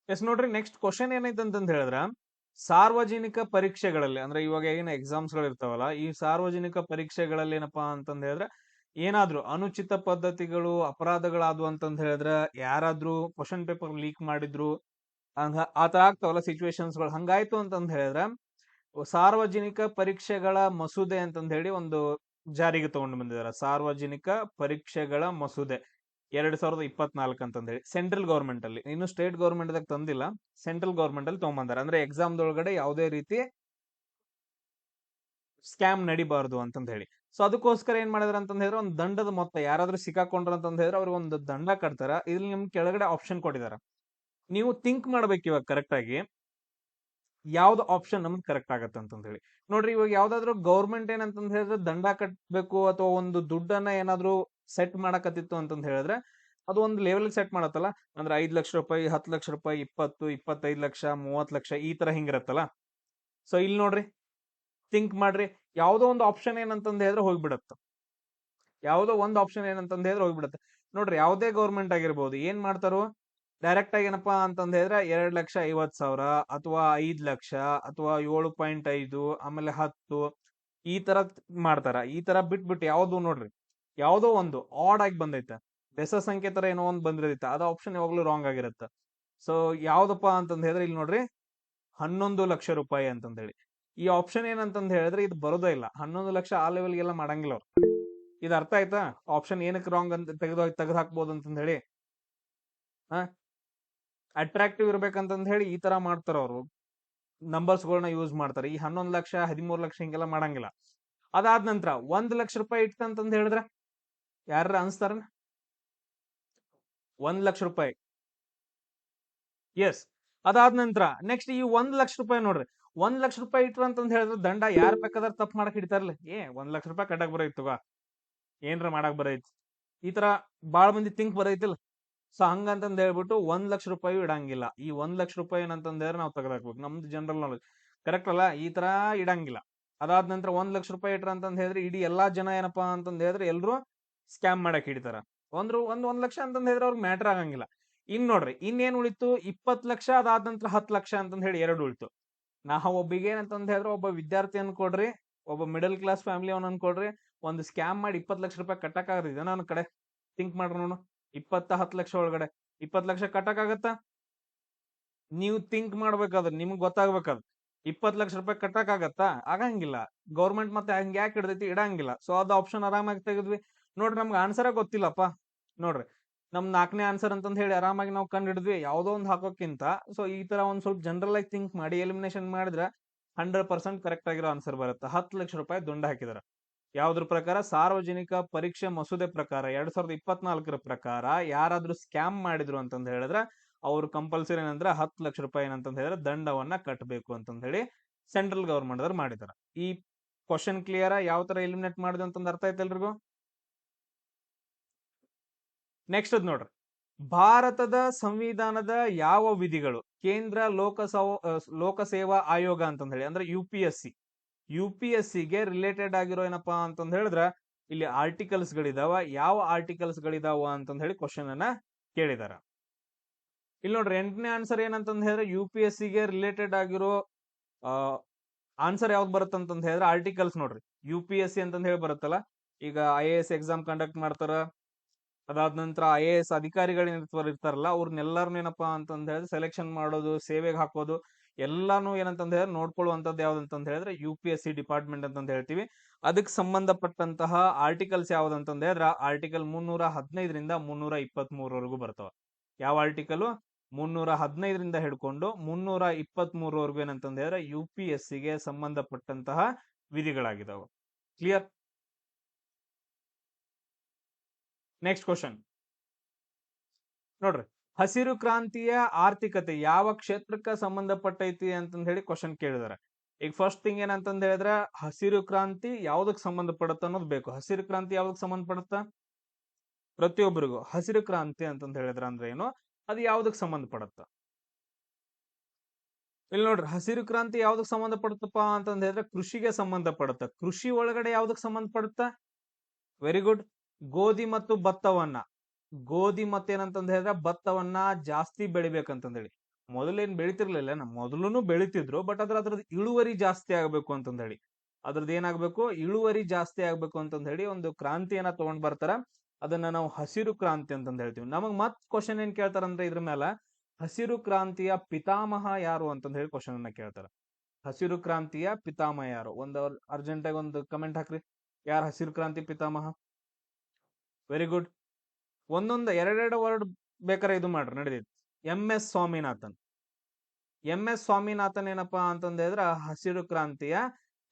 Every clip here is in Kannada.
ಎಸ್ ನೋಡ್ರಿ, ನೆಕ್ಸ್ಟ್ ಕ್ವಶನ್ ಏನೈತೆ ಅಂತಂದ್ ಹೇಳಿದ್ರ, ಸಾರ್ವಜನಿಕ ಪರೀಕ್ಷೆಗಳಲ್ಲಿ ಅಂದ್ರೆ ಇವಾಗ ಏನು ಎಕ್ಸಾಮ್ಸ್ ಗಳು ಇರ್ತಾವಲ್ಲ, ಈ ಸಾರ್ವಜನಿಕ ಪರೀಕ್ಷೆಗಳಲ್ಲಿ ಏನಪ್ಪಾ ಅಂತಂದ್ ಹೇಳಿದ್ರೆ ಏನಾದ್ರು ಅನುಚಿತ ಪದ್ಧತಿಗಳು ಅಪರಾಧಗಳಾದ್ವು ಅಂತಂದ್ ಹೇಳಿದ್ರ, ಯಾರಾದ್ರೂ ಕ್ವಶನ್ ಪೇಪರ್ ಲೀಕ್ ಮಾಡಿದ್ರು, ಆತರ ಆಗ್ತಾವಲ್ಲ ಸಿಚುವೇಶನ್ಸ್ ಗಳು, ಹಂಗಾಯ್ತು ಅಂತಂದ್ ಹೇಳಿದ್ರ ಸಾರ್ವಜನಿಕ ಪರೀಕ್ಷೆಗಳ ಮಸೂದೆ ಅಂತಂದ್ ಹೇಳಿ ಒಂದು ಜಾರಿಗೆ ತಗೊಂಡು ಬಂದಿದ್ದಾರೆ. ಸಾರ್ವಜನಿಕ ಪರೀಕ್ಷೆಗಳ ಮಸೂದೆ 2024 ಅಂತಂದ್ ಹೇಳಿ ಸೆಂಟ್ರಲ್ ಗವರ್ಮೆಂಟ್ ಅಲ್ಲಿ, ಇನ್ನು ಸ್ಟೇಟ್ ಗವರ್ಮೆಂಟ್ ದಾಗ ತಂದಿಲ್ಲ, ಸೆಂಟ್ರಲ್ ಗವರ್ಮೆಂಟ್ ಅಲ್ಲಿ ತಗೊಂಬಂದಾರೆ. ಅಂದ್ರೆ ಎಕ್ಸಾಮ್ ದೊಳಗಡೆ ಯಾವುದೇ ರೀತಿ ಸ್ಕ್ಯಾಮ್ ನಡಿಬಾರ್ದು ಅಂತಂದ್ ಹೇಳಿ. ಸೊ ಅದಕ್ಕೋಸ್ಕರ ಏನ್ ಮಾಡಿದಾರೆ ಅಂತಂದ್ ಹೇಳಿದ್ರೆ, ಒಂದು ದಂಡದ ಮೊತ್ತ ಯಾರಾದ್ರೂ ಸಿಕ್ಕಾಕೊಂಡ್ರ ಅಂತಂದ್ ಹೇಳಿದ್ರೆ ಅವ್ರಿಗೆ ಒಂದು ದಂಡ ಕಟ್ತಾರ. ಇಲ್ಲಿ ನಿಮ್ ಕೆಳಗಡೆ ಆಪ್ಷನ್ ಕೊಟ್ಟಿದಾರ, ನೀವು ಥಿಂಕ್ ಮಾಡ್ಬೇಕು ಇವಾಗ ಕರೆಕ್ಟ್ ಆಗಿ ಯಾವ್ದು ಆಪ್ಷನ್ ನಮ್ಗೆ ಕರೆಕ್ಟ್ ಆಗತ್ತೆ ಅಂತಂದ್ ಹೇಳಿ. ನೋಡ್ರಿ, ಇವಾಗ ಯಾವ್ದಾದ್ರು ಗೌರ್ಮೆಂಟ್ ಏನಂತಂದ್ ಹೇಳಿದ್ರೆ ದಂಡ ಕಟ್ಟಬೇಕು ಅಥವಾ ಒಂದು ದುಡ್ಡನ್ನ ಏನಾದ್ರು ಸೆಟ್ ಮಾಡಕತ್ತಿತ್ತು ಅಂತಂದ್ ಹೇಳಿದ್ರೆ, ಅದು ಒಂದು ಲೆವೆಲ್ ಸೆಟ್ ಮಾಡತ್ತಲ್ಲ. ಅಂದ್ರೆ 5 ಲಕ್ಷ ರೂಪಾಯಿ, 10 ಲಕ್ಷ ರೂಪಾಯಿ, 20, 25 ಲಕ್ಷ, 30 ಲಕ್ಷ, ಈ ತರ ಹಿಂಗಿರತ್ತಲ್ಲ. ಸೊ ಇಲ್ಲಿ ನೋಡ್ರಿ, ಥಿಂಕ್ ಮಾಡ್ರಿ, ಯಾವ್ದೋ ಒಂದು ಆಪ್ಷನ್ ಏನಂತಂದ್ ಹೇಳಿದ್ರೆ ಹೋಗ್ಬಿಡತ್ತ. ಯಾವ್ದೋ ಒಂದು ಆಪ್ಷನ್ ಏನಂತಂದ್ ಹೇಳಿದ್ರೆ ಹೋಗ್ಬಿಡತ್ತೆ. ನೋಡ್ರಿ, ಯಾವ್ದೇ ಗೌರ್ಮೆಂಟ್ ಆಗಿರ್ಬೋದು, ಏನ್ ಮಾಡ್ತಾರೋ ಡೈರೆಕ್ಟ್ ಆಗಿ ಏನಪ್ಪಾ ಅಂತಂದ್ ಹೇಳಿದ್ರೆ 2,50,000 ಅಥವಾ 5 ಲಕ್ಷ ಅಥವಾ 7.5, ಆಮೇಲೆ 10, ಈ ತರ ಮಾಡ್ತಾರ. ಈ ತರ ಬಿಟ್ಬಿಟ್ಟು ಯಾವ್ದು ನೋಡ್ರಿ, ಯಾವ್ದೋ ಒಂದು ಆಡ್ ಆಗಿ ಬಂದೈತೆ, ಬೆಸ ಸಂಖ್ಯೆ ತರ ಏನೋ ಒಂದು ಬಂದಿರೈತೆ, ಅದು ಆಪ್ಷನ್ ಯಾವಾಗ್ಲೂ ರಾಂಗ್ ಆಗಿರುತ್ತೆ. ಸೊ ಯಾವ್ದಪ್ಪ ಅಂತಂದ್ ಹೇಳಿದ್ರೆ ಇಲ್ಲಿ ನೋಡ್ರಿ, 11 ಲಕ್ಷ ರೂಪಾಯಿ ಅಂತಂದ್ ಹೇಳಿ ಈ ಆಪ್ಷನ್ ಏನಂತಂದ್ ಹೇಳಿದ್ರೆ ಇದು ಬರೋದೇ ಇಲ್ಲ. 11 ಲಕ್ಷ ಆ ಲೆವೆಲ್ಗೆಲ್ಲ ಮಾಡಂಗಿಲ್ಲ ಅವ್ರು. ಇದು ಅರ್ಥ ಆಯ್ತಾ? ಆಪ್ಷನ್ ಏನಕ್ಕೆ ರಾಂಗ್ ಅಂತ ತೆಗೆದು ಹಾಕ್ಬೋದು ಅಂತಂದ್ ಹೇಳಿ. ಅಟ್ರಾಕ್ಟಿವ್ ಇರ್ಬೇಕಂತಂದ್ ಹೇಳಿ ಈ ತರ ಮಾಡ್ತಾರ ಅವರು, ನಂಬರ್ಸ್ ಗಳನ್ನ ಯೂಸ್ ಮಾಡ್ತಾರೆ. ಈ 11 ಲಕ್ಷ 13 ಲಕ್ಷ ಹಿಂಗೆಲ್ಲ ಮಾಡಂಗಿಲ್ಲ. ಅದಾದ ನಂತರ 1 ಲಕ್ಷ ರೂಪಾಯಿ ಇಟ್ಟಂತಂದ್ ಹೇಳಿದ್ರೆ ಯಾರ ಅನ್ಸ್ತಾರ? 1 ಲಕ್ಷ ರೂಪಾಯಿ, ಎಸ್. ಅದಾದ ನಂತರ ನೆಕ್ಸ್ಟ್ ಈ 1 ಲಕ್ಷ ರೂಪಾಯಿ ನೋಡ್ರಿ, 1 ಲಕ್ಷ ರೂಪಾಯಿ ಇಟ್ರ ಅಂತಂದ್ ಹೇಳಿದ್ರೆ ದಂಡ ಯಾರ್ ಬೇಕಾದ್ರೆ ತಪ್ಪು ಮಾಡಕ್ ಹಿಡಿತಾರಲ್ಲ. 1 ಲಕ್ಷ ರೂಪಾಯಿ ಕಟ್ಟಕ್ ಬರೈತಿ, ಏನ್ರ ಮಾಡಕ್ ಬರೈತಿ, ಈ ತರ ಬಾಳ ಮಂದಿ ಥಿಂಕ್ ಬರೈತಿಲ್ಲ. ಸೊ ಹಂಗಂತಂದ್ ಹೇಳ್ಬಿಟ್ಟು 1 ಲಕ್ಷ ರೂಪಾಯಿ ಇಡಂಗಿಲ್ಲ. ಈ 1 ಲಕ್ಷ ರೂಪಾಯಿ ಏನಂತಂದ್ ಹೇಳಿದ್ರೆ ನಾವು ತೆಗೆದಾಕ್ಬೇಕು, ನಮ್ದು ಜನರಲ್ ನಾಲೆಜ್ ಕರೆಕ್ಟ್ ಅಲ್ಲ, ಈ ತರ ಇಡಂಗಿಲ್ಲ. ಅದಾದ ನಂತರ 1 ಲಕ್ಷ ರೂಪಾಯಿ ಇಟ್ರ ಅಂತಂದ್ ಹೇಳಿದ್ರೆ ಇಡೀ ಎಲ್ಲಾ ಜನ ಏನಪ್ಪಾ ಅಂತಂದ್ ಹೇಳಿದ್ರೆ ಎಲ್ರು ಸ್ಕ್ಯಾಮ್ ಮಾಡಕ್ ಹಿಡಿತಾರ. ಒಂದ್ ಲಕ್ಷ ಅಂತಂದ್ ಹೇಳಿದ್ರೆ ಅವ್ರಿಗೆ ಮ್ಯಾಟರ್ ಆಗಂಗಿಲ್ಲ. ಇನ್ ನೋಡ್ರಿ, ಇನ್ನೇನ್ ಉಳಿತು? 20 ಲಕ್ಷ, ಅದಾದ ನಂತರ 10 ಲಕ್ಷ ಅಂತಂದ್ ಹೇಳಿ ಎರಡು ಉಳಿತು. ಒಬ್ಬಿಗೆ ಏನಂತಂದ್ ಹೇಳಿದ್ರೆ ಒಬ್ಬ ವಿದ್ಯಾರ್ಥಿ ಅನ್ಕೊಡ್ರಿ, ಒಬ್ಬ ಮಿಡಲ್ ಕ್ಲಾಸ್ ಫ್ಯಾಮಿಲಿ ಅವನ್ ಅನ್ಕೊಡ್ರಿ, ಒಂದು ಸ್ಕ್ಯಾಮ್ ಮಾಡಿ 20 ಲಕ್ಷ ರೂಪಾಯಿ ಕಟ್ಟಕ್ ಆಗದಿದೆ ನನ್ನ ಕಡೆ? ಥಿಂಕ್ ಮಾಡ್ರಿ ನೋಡು. 10 ಲಕ್ಷ ಒಳಗಡೆ 20 ಲಕ್ಷ ಕಟ್ಟಕ್ ಆಗತ್ತಾ? ನೀವು ಥಿಂಕ್ ಮಾಡ್ಬೇಕಾದ್ರೆ ನಿಮ್ಗೆ ಗೊತ್ತಾಗ್ಬೇಕಾದ್ರೆ 20 ಲಕ್ಷ ರೂಪಾಯಿ ಕಟ್ಟಕ್ ಆಗತ್ತಾ? ಆಗಂಗಿಲ್ಲ. ಗೌರ್ಮೆಂಟ್ ಮತ್ತೆ ಹಂಗ ಯಾಕೆ ಹಿಡ್ದೈತಿ? ಇಡಂಗಿಲ್ಲ. ಸೊ ಅದು ಆಪ್ಷನ್ ಆರಾಮಾಗಿ ತೆಗೆದ್ವಿ. ನೋಡ್ರಿ, ನಮ್ಗೆ ಆನ್ಸರ್ ಗೊತ್ತಿಲ್ಲಪ್ಪ. ನೋಡ್ರಿ, ನಮ್ 4ನೇ ಆನ್ಸರ್ ಅಂತಂದ್ ಹೇಳಿ ಆರಾಮಾಗಿ ನಾವು ಕಂಡು ಹಿಡಿದ್ವಿ, ಯಾವ್ದೋ ಒಂದು ಹಾಕೋಕ್ಕಿಂತ. ಸೊ ಈ ತರ ಒಂದ್ ಸ್ವಲ್ಪ ಜನರಲ್ ಆಗಿ ಥಿಂಕ್ ಮಾಡಿ ಎಲಿಮಿನೇಷನ್ ಮಾಡಿದ್ರೆ 100% ಕರೆಕ್ಟ್ ಆಗಿರೋ ಆನ್ಸರ್ ಬರುತ್ತೆ. 10 ಲಕ್ಷ ರೂಪಾಯಿ ದಂಡ ಹಾಕಿದಾರ. ಯಾವ್ದ್ರ ಪ್ರಕಾರ? ಸಾರ್ವಜನಿಕ ಪರೀಕ್ಷೆ ಮಸೂದೆ ಪ್ರಕಾರ 2024 ಪ್ರಕಾರ ಯಾರಾದ್ರೂ ಸ್ಕ್ಯಾಮ್ ಮಾಡಿದ್ರು ಅಂತಂದ್ ಹೇಳಿದ್ರೆ ಅವ್ರು ಕಂಪಲ್ಸರಿ ಏನಂದ್ರೆ 10 ಲಕ್ಷ ರೂಪಾಯಿ ಏನಂತಂದ್ ಹೇಳಿದ್ರೆ ದಂಡವನ್ನ ಕಟ್ಟಬೇಕು ಅಂತಂದ್ ಹೇಳಿ ಸೆಂಟ್ರಲ್ ಗವರ್ಮೆಂಟ್ ದವ್ರು ಮಾಡಿದಾರ. ಈ ಕ್ವಶನ್ ಕ್ಲಿಯರ್? ಯಾವ ತರ ಎಲಿಮಿನೇಟ್ ಮಾಡಿದ್ರು ಅಂತಂದ್ ಅರ್ಥ ಆಯ್ತು ಎಲ್ರಿಗೂ? ನೆಕ್ಸ್ಟ್ ಅದ್ ನೋಡ್ರಿ, ಭಾರತದ ಸಂವಿಧಾನದ ಯಾವ ವಿಧಿಗಳು ಕೇಂದ್ರ ಲೋಕಸೇವಾ ಆಯೋಗ ಅಂತಂದ್ ಹೇಳಿ, ಅಂದ್ರೆ ಯು ಪಿ ಎಸ್ ಗೆ ರಿಲೇಟೆಡ್ ಆಗಿರೋ ಏನಪ್ಪಾ ಅಂತಂದ್ ಹೇಳಿದ್ರ ಇಲ್ಲಿ ಆರ್ಟಿಕಲ್ಸ್ ಗಳಿದಾವ. ಯಾವ ಆರ್ಟಿಕಲ್ಸ್ ಗಳಿದಾವ ಅಂತಂದ್ ಹೇಳಿ ಕ್ವಶನ್ ಅನ್ನ ಕೇಳಿದಾರ. ಇಲ್ಲಿ ನೋಡ್ರಿ, 8ನೇ ಆನ್ಸರ್ ಏನಂತಂದ್ ಹೇಳಿದ್ರೆ ಯು.ಪಿ.ಎಸ್.ಗೆ ರಿಲೇಟೆಡ್ ಆಗಿರೋ ಆನ್ಸರ್ ಯಾವ್ದು ಬರುತ್ತಂತಂದ್ ಹೇಳಿದ್ರೆ ಆರ್ಟಿಕಲ್ಸ್. ನೋಡ್ರಿ, ಯು.ಪಿ.ಎಸ್.ಸಿ ಅಂತಂದ್ ಹೇಳಿ ಬರುತ್ತಲ್ಲ, ಈಗ ಐ.ಎ.ಎಸ್ ಎಕ್ಸಾಮ್ ಕಂಡಕ್ಟ್ ಮಾಡ್ತಾರ. ಅದಾದ ನಂತರ ಐ.ಎ.ಎಸ್ ಅಧಿಕಾರಿಗಳು ಇರ್ತಾರಲ್ಲ, ಅವ್ರನ್ನೆಲ್ಲಾರು ಏನಪ್ಪಾ ಅಂತಂದ್ ಹೇಳಿದ್ರೆ ಸೆಲೆಕ್ಷನ್ ಮಾಡೋದು, ಸೇವೆಗೆ ಹಾಕೋದು, ಎಲ್ಲಾನು ಏನಂತಂದ್ ಹೇಳಿದ್ರೆ ನೋಡ್ಕೊಳ್ಳುವಂತದ್ದು ಯಾವ್ದಂತಂದ್ ಹೇಳಿದ್ರೆ ಯು.ಪಿ.ಎಸ್.ಸಿ ಡಿಪಾರ್ಟ್ಮೆಂಟ್ ಅಂತಂದ್ ಹೇಳ್ತೀವಿ. ಅದಕ್ಕೆ ಸಂಬಂಧಪಟ್ಟಂತಹ ಆರ್ಟಿಕಲ್ಸ್ ಯಾವ್ದಂತಂದ್ ಹೇಳಿದ್ರೆ ಆರ್ಟಿಕಲ್ 315 323ವರೆಗೂ ಬರ್ತಾವ. ಯಾವ ಆರ್ಟಿಕಲ್? 315 ಹಿಡ್ಕೊಂಡು 323ವರೆಗೂ ಏನಂತಂದ್ ಹೇಳಿದ್ರೆ ಯು.ಪಿ.ಎಸ್.ಸಿ ಗೆ ಸಂಬಂಧಪಟ್ಟಂತಹ ವಿಧಿಗಳಾಗಿದಾವ. ಕ್ಲಿಯರ್? ನೆಕ್ಸ್ಟ್ ಕ್ವಶನ್ ನೋಡ್ರಿ, ಹಸಿರು ಕ್ರಾಂತಿಯ ಆರ್ಥಿಕತೆ ಯಾವ ಕ್ಷೇತ್ರಕ್ಕೆ ಸಂಬಂಧಪಟ್ಟೈತಿ ಅಂತಂದ್ ಹೇಳಿ ಕ್ವಶನ್ ಕೇಳಿದಾರೆ. ಈಗ ಫಸ್ಟ್ ಥಿಂಗ್ ಏನಂತಂದ್ ಹೇಳಿದ್ರೆ ಹಸಿರು ಕ್ರಾಂತಿ ಯಾವ್ದಕ್ ಸಂಬಂಧಪಡುತ್ತ ಅನ್ನೋದು ಬೇಕು. ಹಸಿರು ಕ್ರಾಂತಿ ಯಾವ್ದಕ್ ಸಂಬಂಧಪಡುತ್ತ? ಪ್ರತಿಯೊಬ್ಬರಿಗೂ ಹಸಿರು ಕ್ರಾಂತಿ ಅಂತಂದ್ ಹೇಳಿದ್ರ ಅಂದ್ರೆ ಏನು, ಅದು ಯಾವ್ದಕ್ ಸಂಬಂಧಪಡುತ್ತ? ಇಲ್ಲಿ ನೋಡ್ರಿ, ಹಸಿರು ಕ್ರಾಂತಿ ಯಾವ್ದಕ್ ಸಂಬಂಧಪಡುತ್ತಪ್ಪ ಅಂತಂದ್ ಹೇಳಿದ್ರೆ ಕೃಷಿಗೆ ಸಂಬಂಧಪಡುತ್ತ. ಕೃಷಿ ಒಳಗಡೆ ಯಾವ್ದಕ್ ಸಂಬಂಧಪಡುತ್ತ? Very good. ಗೋಧಿ ಮತ್ತು ಭತ್ತವನ್ನ, ಗೋಧಿ ಮತ್ತೇನಂತಂದ್ ಹೇಳಿದ್ರೆ ಭತ್ತವನ್ನ ಜಾಸ್ತಿ ಬೆಳಿಬೇಕಂತಂದ್ ಹೇಳಿ, ಮೊದಲೇನ್ ಬೆಳಿತಿರ್ಲಿಲ್ಲ, ಮೊದಲೂನು ಬೆಳಿತಿದ್ರು, ಬಟ್ ಅದ್ರದ್ದು ಇಳುವರಿ ಜಾಸ್ತಿ ಆಗ್ಬೇಕು ಅಂತಂದ್ ಹೇಳಿ, ಅದ್ರದ್ದು ಏನಾಗ್ಬೇಕು, ಇಳುವರಿ ಜಾಸ್ತಿ ಆಗ್ಬೇಕು ಅಂತಂದ್ ಹೇಳಿ ಒಂದು ಕ್ರಾಂತಿಯನ್ನ ತಗೊಂಡ್ ಬರ್ತಾರ. ಅದನ್ನ ನಾವು ಹಸಿರು ಕ್ರಾಂತಿ ಅಂತಂದ್ ಹೇಳ್ತೀವಿ. ನಮಗ್ ಮತ್ ಕ್ವಶನ್ ಏನ್ ಕೇಳ್ತಾರಂದ್ರೆ ಇದ್ರ ಮೇಲೆ, ಹಸಿರು ಕ್ರಾಂತಿಯ ಪಿತಾಮಹ ಯಾರು ಅಂತಂದ್ ಹೇಳಿ ಕ್ವಶನ್ ಅನ್ನ ಕೇಳ್ತಾರ. ಹಸಿರು ಕ್ರಾಂತಿಯ ಪಿತಾಮಹ ಯಾರು? ಒಂದು ಅರ್ಜೆಂಟ್ ಆಗಿ ಒಂದು ಕಮೆಂಟ್ ಹಾಕ್ರಿ, ಯಾರು ಹಸಿರು ಕ್ರಾಂತಿ ಪಿತಾಮಹ? Very good. ಒಂದೊಂದು ಎರಡೆರಡು ವರ್ಡ್ ಬೇಕಾರೆ ಇದು ಮಾಡ್ರಿ, ನಡೆದೈತಿ. MS ಸ್ವಾಮಿನಾಥನ್. MS ಸ್ವಾಮಿನಾಥನ್ ಏನಪ್ಪಾ ಅಂತಂದ ಹೇಳಿದ್ರ ಹಸಿರು ಕ್ರಾಂತಿಯ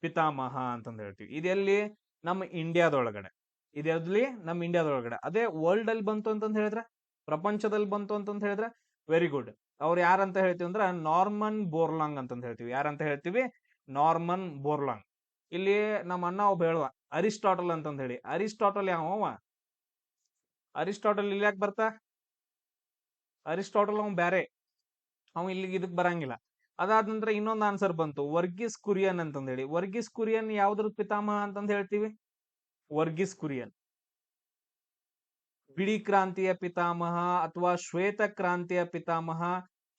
ಪಿತಾಮಹ ಅಂತಂದ ಹೇಳ್ತೀವಿ. ಇದೆಲ್ಲಿ? ನಮ್ಮ ಇಂಡಿಯಾದೊಳಗಡೆ. ಇದೆಲ್ಲಿ? ನಮ್ಮ ಇಂಡಿಯಾದೊಳಗಡೆ. ಅದೇ ವರ್ಲ್ಡ್ ಅಲ್ಲಿ ಬಂತು ಅಂತಂದ ಹೇಳಿದ್ರೆ, ಪ್ರಪಂಚದಲ್ಲಿ ಬಂತು ಅಂತಂದ ಹೇಳಿದ್ರೆ, ವೆರಿ ಗುಡ್. ಅವ್ರು ಯಾರಂತ ಹೇಳ್ತೀವಿ ಅಂದ್ರ ನಾರ್ಮನ್ ಬೋರ್ಲಾಂಗ್ ಅಂತಂದ ಹೇಳ್ತೀವಿ. ಯಾರಂತ ಹೇಳ್ತೀವಿ? Norman Borlaug. ಇಲ್ಲಿ ನಮ್ಮ ಅಣ್ಣ ಒಬ್ಬ ಹೇಳುವ ಅರಿಸ್ಟಾಟಲ್ ಅಂತಂದ ಹೇಳಿ. ಅರಿಸ್ಟಾಟಲ್ ಯಾವ? ಅರಿಸ್ಟಾಟಲ್ ಇಲ್ಲಿ ಯಾಕೆ ಬರ್ತಾ? ಅರಿಸ್ಟಾಟಲ್ ಅವ್ ಬ್ಯಾರೆ, ಅವ್ ಇಲ್ಲಿಗೆ ಇದಕ್ ಬರಂಗಿಲ್ಲ. ಅದಾದ ನಂತರ ಇನ್ನೊಂದು ಆನ್ಸರ್ ಬಂತು, ವರ್ಗೀಸ್ ಕುರಿಯನ್ ಅಂತಂದ ಹೇಳಿ. ವರ್ಗೀಸ್ ಕುರಿಯನ್ ಯಾವ್ದ್ರ ಪಿತಾಮಹ ಅಂತಂದ ಹೇಳ್ತೀವಿ? ವರ್ಗೀಸ್ ಕುರಿಯನ್. ಬಿಳಿ ಕ್ರಾಂತಿಯ ಪಿತಾಮಹ ಅಥವಾ ಶ್ವೇತ ಕ್ರಾಂತಿಯ ಪಿತಾಮಹ.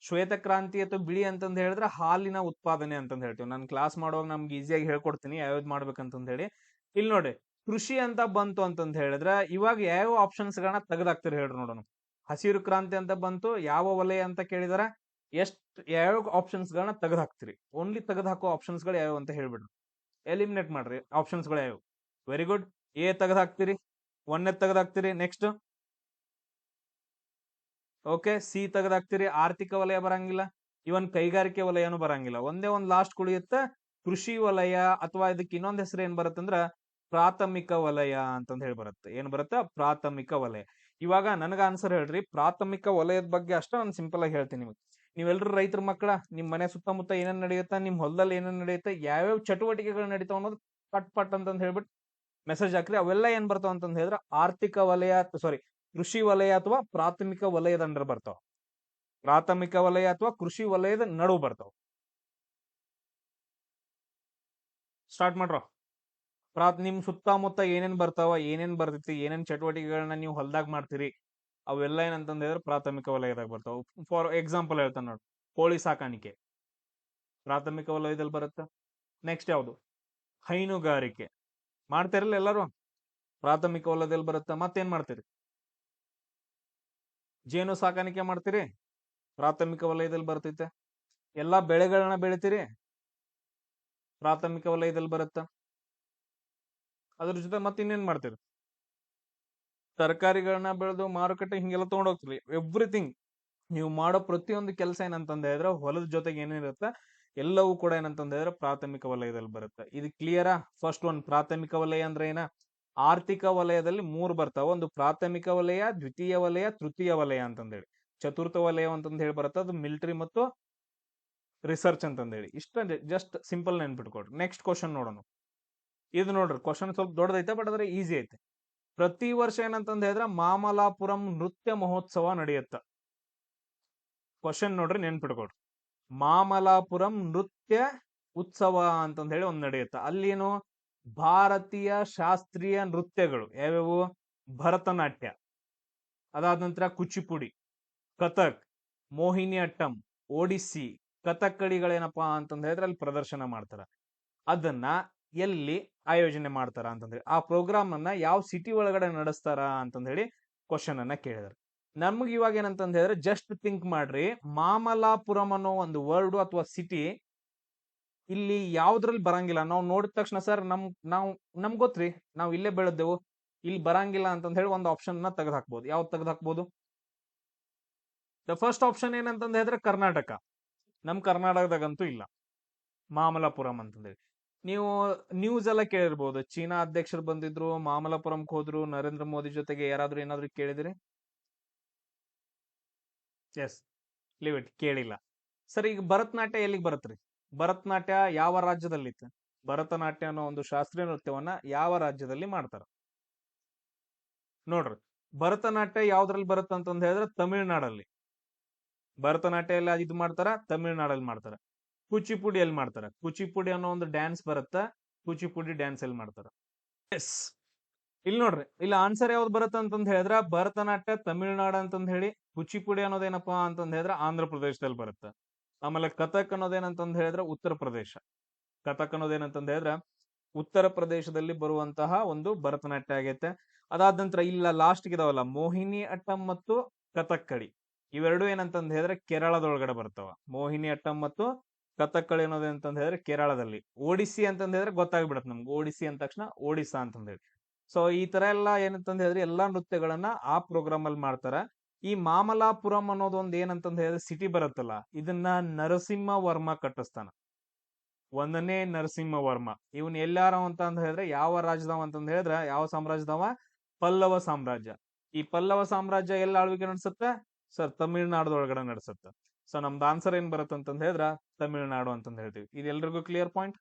ಶ್ವೇತ ಕ್ರಾಂತಿ ಅಥವಾ ಬಿಳಿ ಅಂತಂದ ಹೇಳಿದ್ರೆ ಹಾಲಿನ ಉತ್ಪಾದನೆ ಅಂತಂದ ಹೇಳ್ತೀವಿ. ನಾನು ಕ್ಲಾಸ್ ಮಾಡುವಾಗ ನಮ್ಗೆ ಈಸಿಯಾಗಿ ಹೇಳ್ಕೊಡ್ತೀನಿ ಯಾವ್ದು ಮಾಡ್ಬೇಕಂತಂದ ಹೇಳಿ. ಇಲ್ಲಿ ನೋಡಿ, ಕೃಷಿ ಅಂತ ಬಂತು ಅಂತಂದ ಹೇಳಿದ್ರೆ ಇವಾಗ ಯಾವ ಆಪ್ಷನ್ಸ್ ಗಳನ್ನ ತೆಗೆದಾಕ್ತಿರಿ ಹೇಳ್ರಿ ನೋಡೋಣ. ಹಸಿರು ಕ್ರಾಂತಿ ಅಂತ ಬಂತು, ಯಾವ ವಲಯ ಅಂತ ಕೇಳಿದಾರ, ಯಾವ ಆಪ್ಷನ್ಸ್ ಗಳನ್ನ ತೆಗೆದಾಕ್ತಿರಿ? ಓನ್ಲಿ ತೆಗೆದಾಕೋ ಆಪ್ಷನ್ಸ್ ಗಳು ಯಾವ ಅಂತ ಹೇಳ್ಬಿಡ್ರಿ, ಎಲಿಮಿನೇಟ್ ಮಾಡ್ರಿ ಆಪ್ಷನ್ಸ್ ಗಳು ಯಾವ. Very good. ಎ ತೆಗೆದಾಕ್ತಿರಿ, ಒಂದನೇ ತೆಗೆದಾಕ್ತಿರಿ. ನೆಕ್ಸ್ಟ್ ಓಕೆ, ಸಿ ತೆಗೆದಾಕ್ತಿರಿ, ಆರ್ಥಿಕ ವಲಯ ಬರಂಗಿಲ್ಲ, ಇವನ್ ಕೈಗಾರಿಕೆ ವಲಯನೂ ಬರಂಗಿಲ್ಲ. ಒಂದೇ ಒಂದ್ ಲಾಸ್ಟ್ ಕುಳಿಯುತ್ತೆ, ಕೃಷಿ ವಲಯ, ಅಥವಾ ಇದಕ್ಕೆ ಇನ್ನೊಂದ್ ಹೆಸರು ಏನ್ ಬರುತ್ತಂದ್ರ ಪ್ರಾಥಮಿಕ ವಲಯ ಅಂತಂದ್ ಹೇಳಿ ಬರುತ್ತೆ. ಏನ್ ಬರುತ್ತೆ? ಪ್ರಾಥಮಿಕ ವಲಯ. ಇವಾಗ ನನಗ ಆನ್ಸರ್ ಹೇಳ್ರಿ, ಪ್ರಾಥಮಿಕ ವಲಯದ ಬಗ್ಗೆ ಅಷ್ಟ ನಾನು ಸಿಂಪಲ್ ಆಗಿ ಹೇಳ್ತೀನಿ ನಿಮಗೆ. ನೀವೆಲ್ಲರೂ ರೈತರ ಮಕ್ಕಳ, ನಿಮ್ ಮನೆ ಸುತ್ತಮುತ್ತ ಏನೇನ್ ನಡೆಯುತ್ತಾ, ನಿಮ್ ಹೊಲದಲ್ಲಿ ಏನೇನ್ ನಡೆಯುತ್ತೆ, ಯಾವ್ಯಾವ ಚಟುವಟಿಕೆಗಳು ನಡೀತಾವ ಅನ್ನೋದು ಪಟ್ ಪಟ್ ಅಂತಂದ್ ಹೇಳ್ಬಿಟ್ಟು ಮೆಸೇಜ್ ಹಾಕ್ರಿ. ಅವೆಲ್ಲ ಏನ್ ಬರ್ತಾವ ಅಂತಂದ್ ಹೇಳಿದ್ರೆ ಆರ್ಥಿಕ ವಲಯ, ಸಾರಿ ಕೃಷಿ ವಲಯ ಅಥವಾ ಪ್ರಾಥಮಿಕ ವಲಯದ ಅಂಡರ್ ಬರ್ತಾವ. ಪ್ರಾಥಮಿಕ ವಲಯ ಅಥವಾ ಕೃಷಿ ವಲಯದ ನಡುವು ಬರ್ತಾವ. ಸ್ಟಾರ್ಟ್ ಮಾಡ್ರ. ನಿಮ್ ಸುತ್ತಮುತ್ತ ಏನೇನ್ ಬರ್ತಾವ, ಏನೇನ್ ಬರ್ತೈತಿ, ಏನೇನ್ ಚಟುವಟಿಕೆಗಳನ್ನ ನೀವು ಹೊಲದಾಗ ಮಾಡ್ತೀರಿ, ಅವೆಲ್ಲ ಏನಂತಂದ ಹೇಳಿದ್ರೆ ಪ್ರಾಥಮಿಕ ವಲಯದಾಗ ಬರ್ತಾವ. ಫಾರ್ ಎಕ್ಸಾಂಪಲ್ ಹೇಳ್ತಾನೆ ನೋಡಿ, ಕೋಳಿ ಸಾಕಾಣಿಕೆ ಪ್ರಾಥಮಿಕ ವಲಯದಲ್ಲಿ ಬರುತ್ತೆ. ನೆಕ್ಸ್ಟ್ ಯಾವುದು? ಹೈನುಗಾರಿಕೆ ಮಾಡ್ತಾರಲ್ಲ ಎಲ್ಲರೂ, ಪ್ರಾಥಮಿಕ ವಲಯದಲ್ಲಿ ಬರುತ್ತೆ. ಮತ್ತೇನ್ ಮಾಡ್ತೀರಿ? ಜೇನು ಸಾಕಾಣಿಕೆ ಮಾಡ್ತೀರಿ, ಪ್ರಾಥಮಿಕ ವಲಯದಲ್ಲಿ ಬರ್ತೈತೆ. ಎಲ್ಲಾ ಬೆಳೆಗಳನ್ನ ಬೆಳಿತೀರಿ, ಪ್ರಾಥಮಿಕ ವಲಯದಲ್ಲಿ ಬರುತ್ತ. ಅದ್ರ ಜೊತೆ ಮತ್ತೆ ಇನ್ನೇನ್ ಮಾಡ್ತೀರಿ? ತರಕಾರಿಗಳನ್ನ ಬೆಳೆದು ಮಾರುಕಟ್ಟೆ ಹಿಂಗೆಲ್ಲ ತಗೊಂಡೋಗ್ತೀರಿ. ಎವ್ರಿಥಿಂಗ್ ನೀವು ಮಾಡೋ ಪ್ರತಿಯೊಂದು ಕೆಲಸ ಏನಂತಂದ ಹೇಳಿದ್ರೆ ಹೊಲದ ಜೊತೆಗೆ ಏನೇನಿರುತ್ತೆ ಎಲ್ಲವೂ ಕೂಡ ಏನಂತಂದ ಹೇಳಿದ್ರೆ ಪ್ರಾಥಮಿಕ ವಲಯದಲ್ಲಿ ಬರುತ್ತೆ. ಇದು ಕ್ಲಿಯರಾ? ಫಸ್ಟ್ ಒನ್, ಪ್ರಾಥಮಿಕ ವಲಯ ಅಂದ್ರೆ ಏನ? ಆರ್ಥಿಕ ವಲಯದಲ್ಲಿ 3 ಬರ್ತಾವ. ಒಂದು ಪ್ರಾಥಮಿಕ ವಲಯ, ದ್ವಿತೀಯ ವಲಯ, ತೃತೀಯ ವಲಯ ಅಂತಂದೇಳಿ. ಚತುರ್ಥ ವಲಯ ಅಂತಂದ ಹೇಳಿ ಬರುತ್ತೆ, ಅದು ಮಿಲಿಟರಿ ಮತ್ತು ರಿಸರ್ಚ್ ಅಂತಂದೇಳಿ. ಇಷ್ಟ ಜಸ್ಟ್ ಸಿಂಪಲ್ ನೆನ್ಪಿಟ್ಕೊಡ್ರಿ. ನೆಕ್ಸ್ಟ್ ಕ್ವಶನ್ ನೋಡೋಣ. ಇದು ನೋಡ್ರಿ, ಕ್ವಶನ್ ಸ್ವಲ್ಪ ದೊಡ್ಡದೈತೆ, ಬಟ್ ಅದ್ರ ಈಸಿ ಐತೆ. ಪ್ರತಿ ವರ್ಷ ಏನಂತಂದ ಹೇಳಿದ್ರೆ ಮಾಮಲಾಪುರಂ ನೃತ್ಯ ಮಹೋತ್ಸವ ನಡೆಯುತ್ತ. ಕ್ವಶನ್ ನೋಡ್ರಿ, ನೆನ್ಪಿಟ್ಕೊಡ್ರಿ. ಮಾಮಲಾಪುರಂ ನೃತ್ಯ ಉತ್ಸವ ಅಂತಂದ ಹೇಳಿ ಒಂದ್ ನಡೆಯುತ್ತ. ಅಲ್ಲೇನು? ಭಾರತೀಯ ಶಾಸ್ತ್ರೀಯ ನೃತ್ಯಗಳು ಯಾವ್ಯಾವು? ಭರತನಾಟ್ಯ, ಅದಾದ ನಂತರ ಕುಚಿಪುಡಿ, ಕಥಕ್, ಮೋಹಿನಿ ಅಟ್ಟಂ, ಒಡಿಸ್ಸಿ, ಕಥಕ್ಕಳಿಗಳೇನಪ್ಪಾ ಅಂತಂದ ಹೇಳಿದ್ರೆ ಅಲ್ಲಿ ಪ್ರದರ್ಶನ ಮಾಡ್ತಾರ. ಅದನ್ನ ಎಲ್ಲಿ ಆಯೋಜನೆ ಮಾಡ್ತಾರ ಅಂತಂದ್ರೆ, ಆ ಪ್ರೋಗ್ರಾಮ್ ಅನ್ನ ಯಾವ ಸಿಟಿ ಒಳಗಡೆ ನಡೆಸ್ತಾರ ಅಂತಂದ ಹೇಳಿ ಕ್ವಶನ್ ಅನ್ನ ಕೇಳಿದಾರೆ. ನಮ್ಗೆ ಇವಾಗ ಏನಂತಂದ ಹೇಳಿದ್ರೆ ಜಸ್ಟ್ ಥಿಂಕ್ ಮಾಡ್ರಿ, ಮಾಮಲಾಪುರಂ ಅನ್ನೋ ಒಂದು ವರ್ಡ್ ಅಥವಾ ಸಿಟಿ ಇಲ್ಲಿ ಯಾವ್ದ್ರಲ್ಲಿ ಬರಂಗಿಲ್ಲ. ನಾವು ನೋಡಿದ ತಕ್ಷಣ ಸರ್ ನಮ್ಗ್ ಗೊತ್ತ್ರಿ, ನಾವು ಇಲ್ಲೇ ಬೆಳೆದೆವು, ಇಲ್ಲಿ ಬರಂಗಿಲ್ಲ ಅಂತಂದ ಹೇಳಿ ಒಂದು ಆಪ್ಷನ್ ನ ತೆಗೆದು ಹಾಕ್ಬೋದು. ಯಾವ್ದು ತೆಗೆದು ಹಾಕ್ಬೋದು? ದ ಫಸ್ಟ್ ಆಪ್ಷನ್ ಏನಂತಂದ ಹೇಳಿದ್ರೆ ಕರ್ನಾಟಕ. ನಮ್ ಕರ್ನಾಟಕದಾಗಂತೂ ಇಲ್ಲ ಮಾಮಲಾಪುರಂ ಅಂತಂದೇಳಿ. ನೀವು ನ್ಯೂಸ್ ಎಲ್ಲ ಕೇಳಿರ್ಬೋದು, ಚೀನಾ ಅಧ್ಯಕ್ಷರು ಬಂದಿದ್ರು, ಮಾಮಲಾಪುರಂಗೆ ಹೋದ್ರು, ನರೇಂದ್ರ ಮೋದಿ ಜೊತೆಗೆ. ಯಾರಾದ್ರೂ ಏನಾದ್ರು ಕೇಳಿದ್ರಿ? ಎಸ್, ಲೀವ್ ಇಟ್, ಕೇಳಿಲ್ಲ. ಸರ್, ಈಗ ಭರತನಾಟ್ಯ ಎಲ್ಲಿಗೆ ಬರತ್ರಿ? ಭರತನಾಟ್ಯ ಯಾವ ರಾಜ್ಯದಲ್ಲಿತ್ತು? ಭರತನಾಟ್ಯ ಅನ್ನೋ ಒಂದು ಶಾಸ್ತ್ರೀಯ ನೃತ್ಯವನ್ನ ಯಾವ ರಾಜ್ಯದಲ್ಲಿ ಮಾಡ್ತಾರ ನೋಡ್ರಿ. ಭರತನಾಟ್ಯ ಯಾವ್ದ್ರಲ್ಲಿ ಬರುತ್ತಂತಂದ ಹೇಳಿದ್ರೆ ತಮಿಳ್ನಾಡಲ್ಲಿ. ಭರತನಾಟ್ಯ ಎಲ್ಲ ಇದು ಮಾಡ್ತಾರ, ತಮಿಳ್ನಾಡಲ್ಲಿ ಮಾಡ್ತಾರ. ಕುಚಿಪುಡಿ ಎಲ್ಲಿ ಮಾಡ್ತಾರ? ಕುಚಿಪುಡಿ ಅನ್ನೋ ಒಂದು ಡ್ಯಾನ್ಸ್ ಬರುತ್ತ, ಕುಚಿಪುಡಿ ಡ್ಯಾನ್ಸ್ ಎಲ್ಲಿ ಮಾಡ್ತಾರ? ಎಸ್, ಇಲ್ಲಿ ನೋಡ್ರಿ, ಇಲ್ಲಿ ಆನ್ಸರ್ ಯಾವ್ದು ಬರುತ್ತೆ ಅಂತಂದ್ ಹೇಳಿದ್ರ ಭರತನಾಟ್ಯ ತಮಿಳ್ನಾಡು ಅಂತಂದ್ ಹೇಳಿ, ಕುಚಿಪುಡಿ ಅನ್ನೋದೇನಪ್ಪಾ ಅಂತಂದ್ ಹೇಳಿದ್ರೆ ಆಂಧ್ರ ಪ್ರದೇಶದಲ್ಲಿ ಬರುತ್ತೆ. ಆಮೇಲೆ ಕಥಕ್ ಅನ್ನೋದೇನಂತಂದ್ ಹೇಳಿದ್ರೆ ಉತ್ತರ ಪ್ರದೇಶ. ಕಥಕ್ ಅನ್ನೋದೇನಂತಂದ್ ಹೇಳಿದ್ರೆ ಉತ್ತರ ಪ್ರದೇಶದಲ್ಲಿ ಬರುವಂತಹ ಒಂದು ಭರತನಾಟ್ಯ ಆಗೈತೆ. ಅದಾದ ನಂತರ ಇಲ್ಲ ಲಾಸ್ಟ್ ಇದಾವಲ್ಲ ಮೋಹಿನಿ ಅಟ್ಟಂ ಮತ್ತು ಕಥಕ್ಕಳಿ, ಇವೆರಡು ಏನಂತಂದ್ ಹೇಳಿದ್ರೆ ಕೇರಳದೊಳಗಡೆ ಬರ್ತಾವ. ಮೋಹಿನಿ ಅಟ್ಟಂ ಮತ್ತು ಕಥಕ್ಕಳಿ ಅನ್ನೋದೇನಂತಂದ್ ಹೇಳಿದ್ರೆ ಕೇರಳದಲ್ಲಿ. ಓಡಿಸಿ ಅಂತಂದ್ ಹೇಳಿದ್ರೆ ಗೊತ್ತಾಗ್ಬಿಡತ್ತೆ ನಮ್ಗೆ, ಓಡಿಸಿ ಅಂದ ತಕ್ಷಣ ಒಡಿಸ್ಸಾ ಅಂತಂದ್ ಹೇಳಿ. ಸೊ ಈ ತರ ಎಲ್ಲ ಏನಂತಂದ್ ಹೇಳಿದ್ರೆ ಎಲ್ಲಾ ನೃತ್ಯಗಳನ್ನ ಆ ಪ್ರೋಗ್ರಾಮ್ ಅಲ್ಲಿ ಮಾಡ್ತಾರ. ಈ ಮಾಮಲಾಪುರಂ ಅನ್ನೋದು ಒಂದ್ ಏನಂತಂದ್ ಹೇಳಿದ್ರೆ ಸಿಟಿ ಬರುತ್ತಲ್ಲ, ಇದನ್ನ ನರಸಿಂಹ ವರ್ಮ ಕಟ್ಟಿಸ್ತಾನ. 1ನೇ ನರಸಿಂಹ ವರ್ಮ. ಇವನ್ ಎಲ್ಲಾರವ ಅಂತ ಅಂದ್ ಹೇಳಿದ್ರೆ ಯಾವ ರಾಜ್ಯದವ ಅಂತಂದ್ ಹೇಳಿದ್ರೆ ಯಾವ ಸಾಮ್ರಾಜ್ಯದವ? ಪಲ್ಲವ ಸಾಮ್ರಾಜ್ಯ. ಈ ಪಲ್ಲವ ಸಾಮ್ರಾಜ್ಯ ಎಲ್ಲ ಆಳ್ವಿಕೆ ನಡೆಸುತ್ತೆ ಸರ್? ತಮಿಳ್ನಾಡದೊಳಗಡೆ ನಡೆಸುತ್ತೆ. ಸೊ ನಮ್ದು ಆನ್ಸರ್ ಏನ್ ಬರುತ್ತೆ ಅಂತಂದ್ ಹೇಳಿದ್ರ ತಮಿಳ್ನಾಡು ಅಂತಂದ್ ಹೇಳ್ತೀವಿ. ಇದು ಎಲ್ರಿಗೂ ಕ್ಲಿಯರ್ ಪಾಯಿಂಟ್?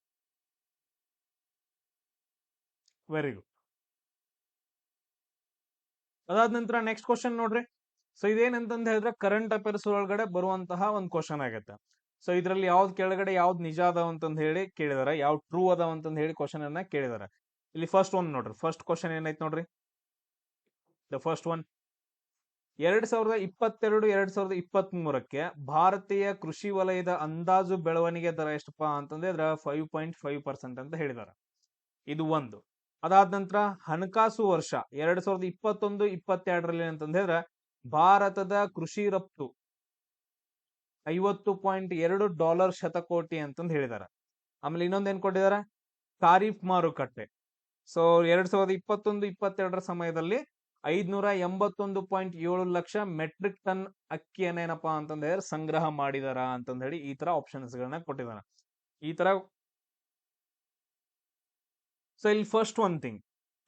Very good. ಅದಾದ ನಂತರ ನೆಕ್ಸ್ಟ್ ಕ್ವಶನ್ ನೋಡ್ರಿ. ಸೊ ಇದೇನಂತಂದ್ ಹೇಳಿದ್ರೆ ಕರೆಂಟ್ ಅಫೇರ್ಸ್ ಒಳಗಡೆ ಬರುವಂತಹ ಒಂದ್ ಕ್ವಶನ್ ಆಗತ್ತೆ. ಸೊ ಇದ್ರಲ್ಲಿ ಯಾವ್ದ್ ಕೆಳಗಡೆ ಯಾವ್ದ್ ನಿಜ ಅದಾವ ಅಂತಂದ್ ಹೇಳಿ ಕೇಳಿದಾರೆ, ಯಾವ್ ಟ್ರೂ ಅದಾವ ಅಂತಂದ್ ಹೇಳಿ ಕ್ವಶನ್ ಅನ್ನ ಕೇಳಿದಾರೆ. ಇಲ್ಲಿ ಫಸ್ಟ್ ಒನ್ ನೋಡ್ರಿ, ಫಸ್ಟ್ ಕ್ವಶನ್ ಏನೈತ್ ನೋಡ್ರಿ. ದ ಫಸ್ಟ್ ಒನ್, 2022-2023ಕ್ಕೆ ಭಾರತೀಯ ಕೃಷಿ ವಲಯದ ಅಂದಾಜು ಬೆಳವಣಿಗೆ ದರ ಎಷ್ಟಪ್ಪಾ ಅಂತಂದ್ರೆ 5.5% ಅಂತ ಹೇಳಿದಾರೆ. ಇದು ಒಂದು. ಅದಾದ ನಂತರ ಹಣಕಾಸು ವರ್ಷ 2021-22ರಲ್ಲಿ ಅಂತಂದ್ರೆ ಭಾರತದ ಕೃಷಿ ರಫ್ತು $50.2 ಶತಕೋಟಿ ಅಂತಂದ್ ಹೇಳಿದಾರೆ. ಆಮೇಲೆ ಇನ್ನೊಂದ್ ಏನ್ ಕೊಟ್ಟಿದ್ದಾರೆ? ಖಾರಿಫ್ ಮಾರುಕಟ್ಟೆ. ಸೊ 2021-22ರ ಸಮಯದಲ್ಲಿ 581.7 ಲಕ್ಷ ಮೆಟ್ರಿಕ್ ಟನ್ ಅಕ್ಕಿಯನ್ನ ಏನಪ್ಪಾ ಅಂತಂದ್ ಹೇಳಿದ್ರೆ ಸಂಗ್ರಹ ಮಾಡಿದಾರ ಅಂತಂದ್ ಹೇಳಿ ಈ ತರ ಆಪ್ಷನ್ಸ್ ಗಳನ್ನ ಕೊಟ್ಟಿದ್ದಾರೆ. ಈ ತರ. ಸೊ ಇಲ್ಲಿ ಫಸ್ಟ್ ಒನ್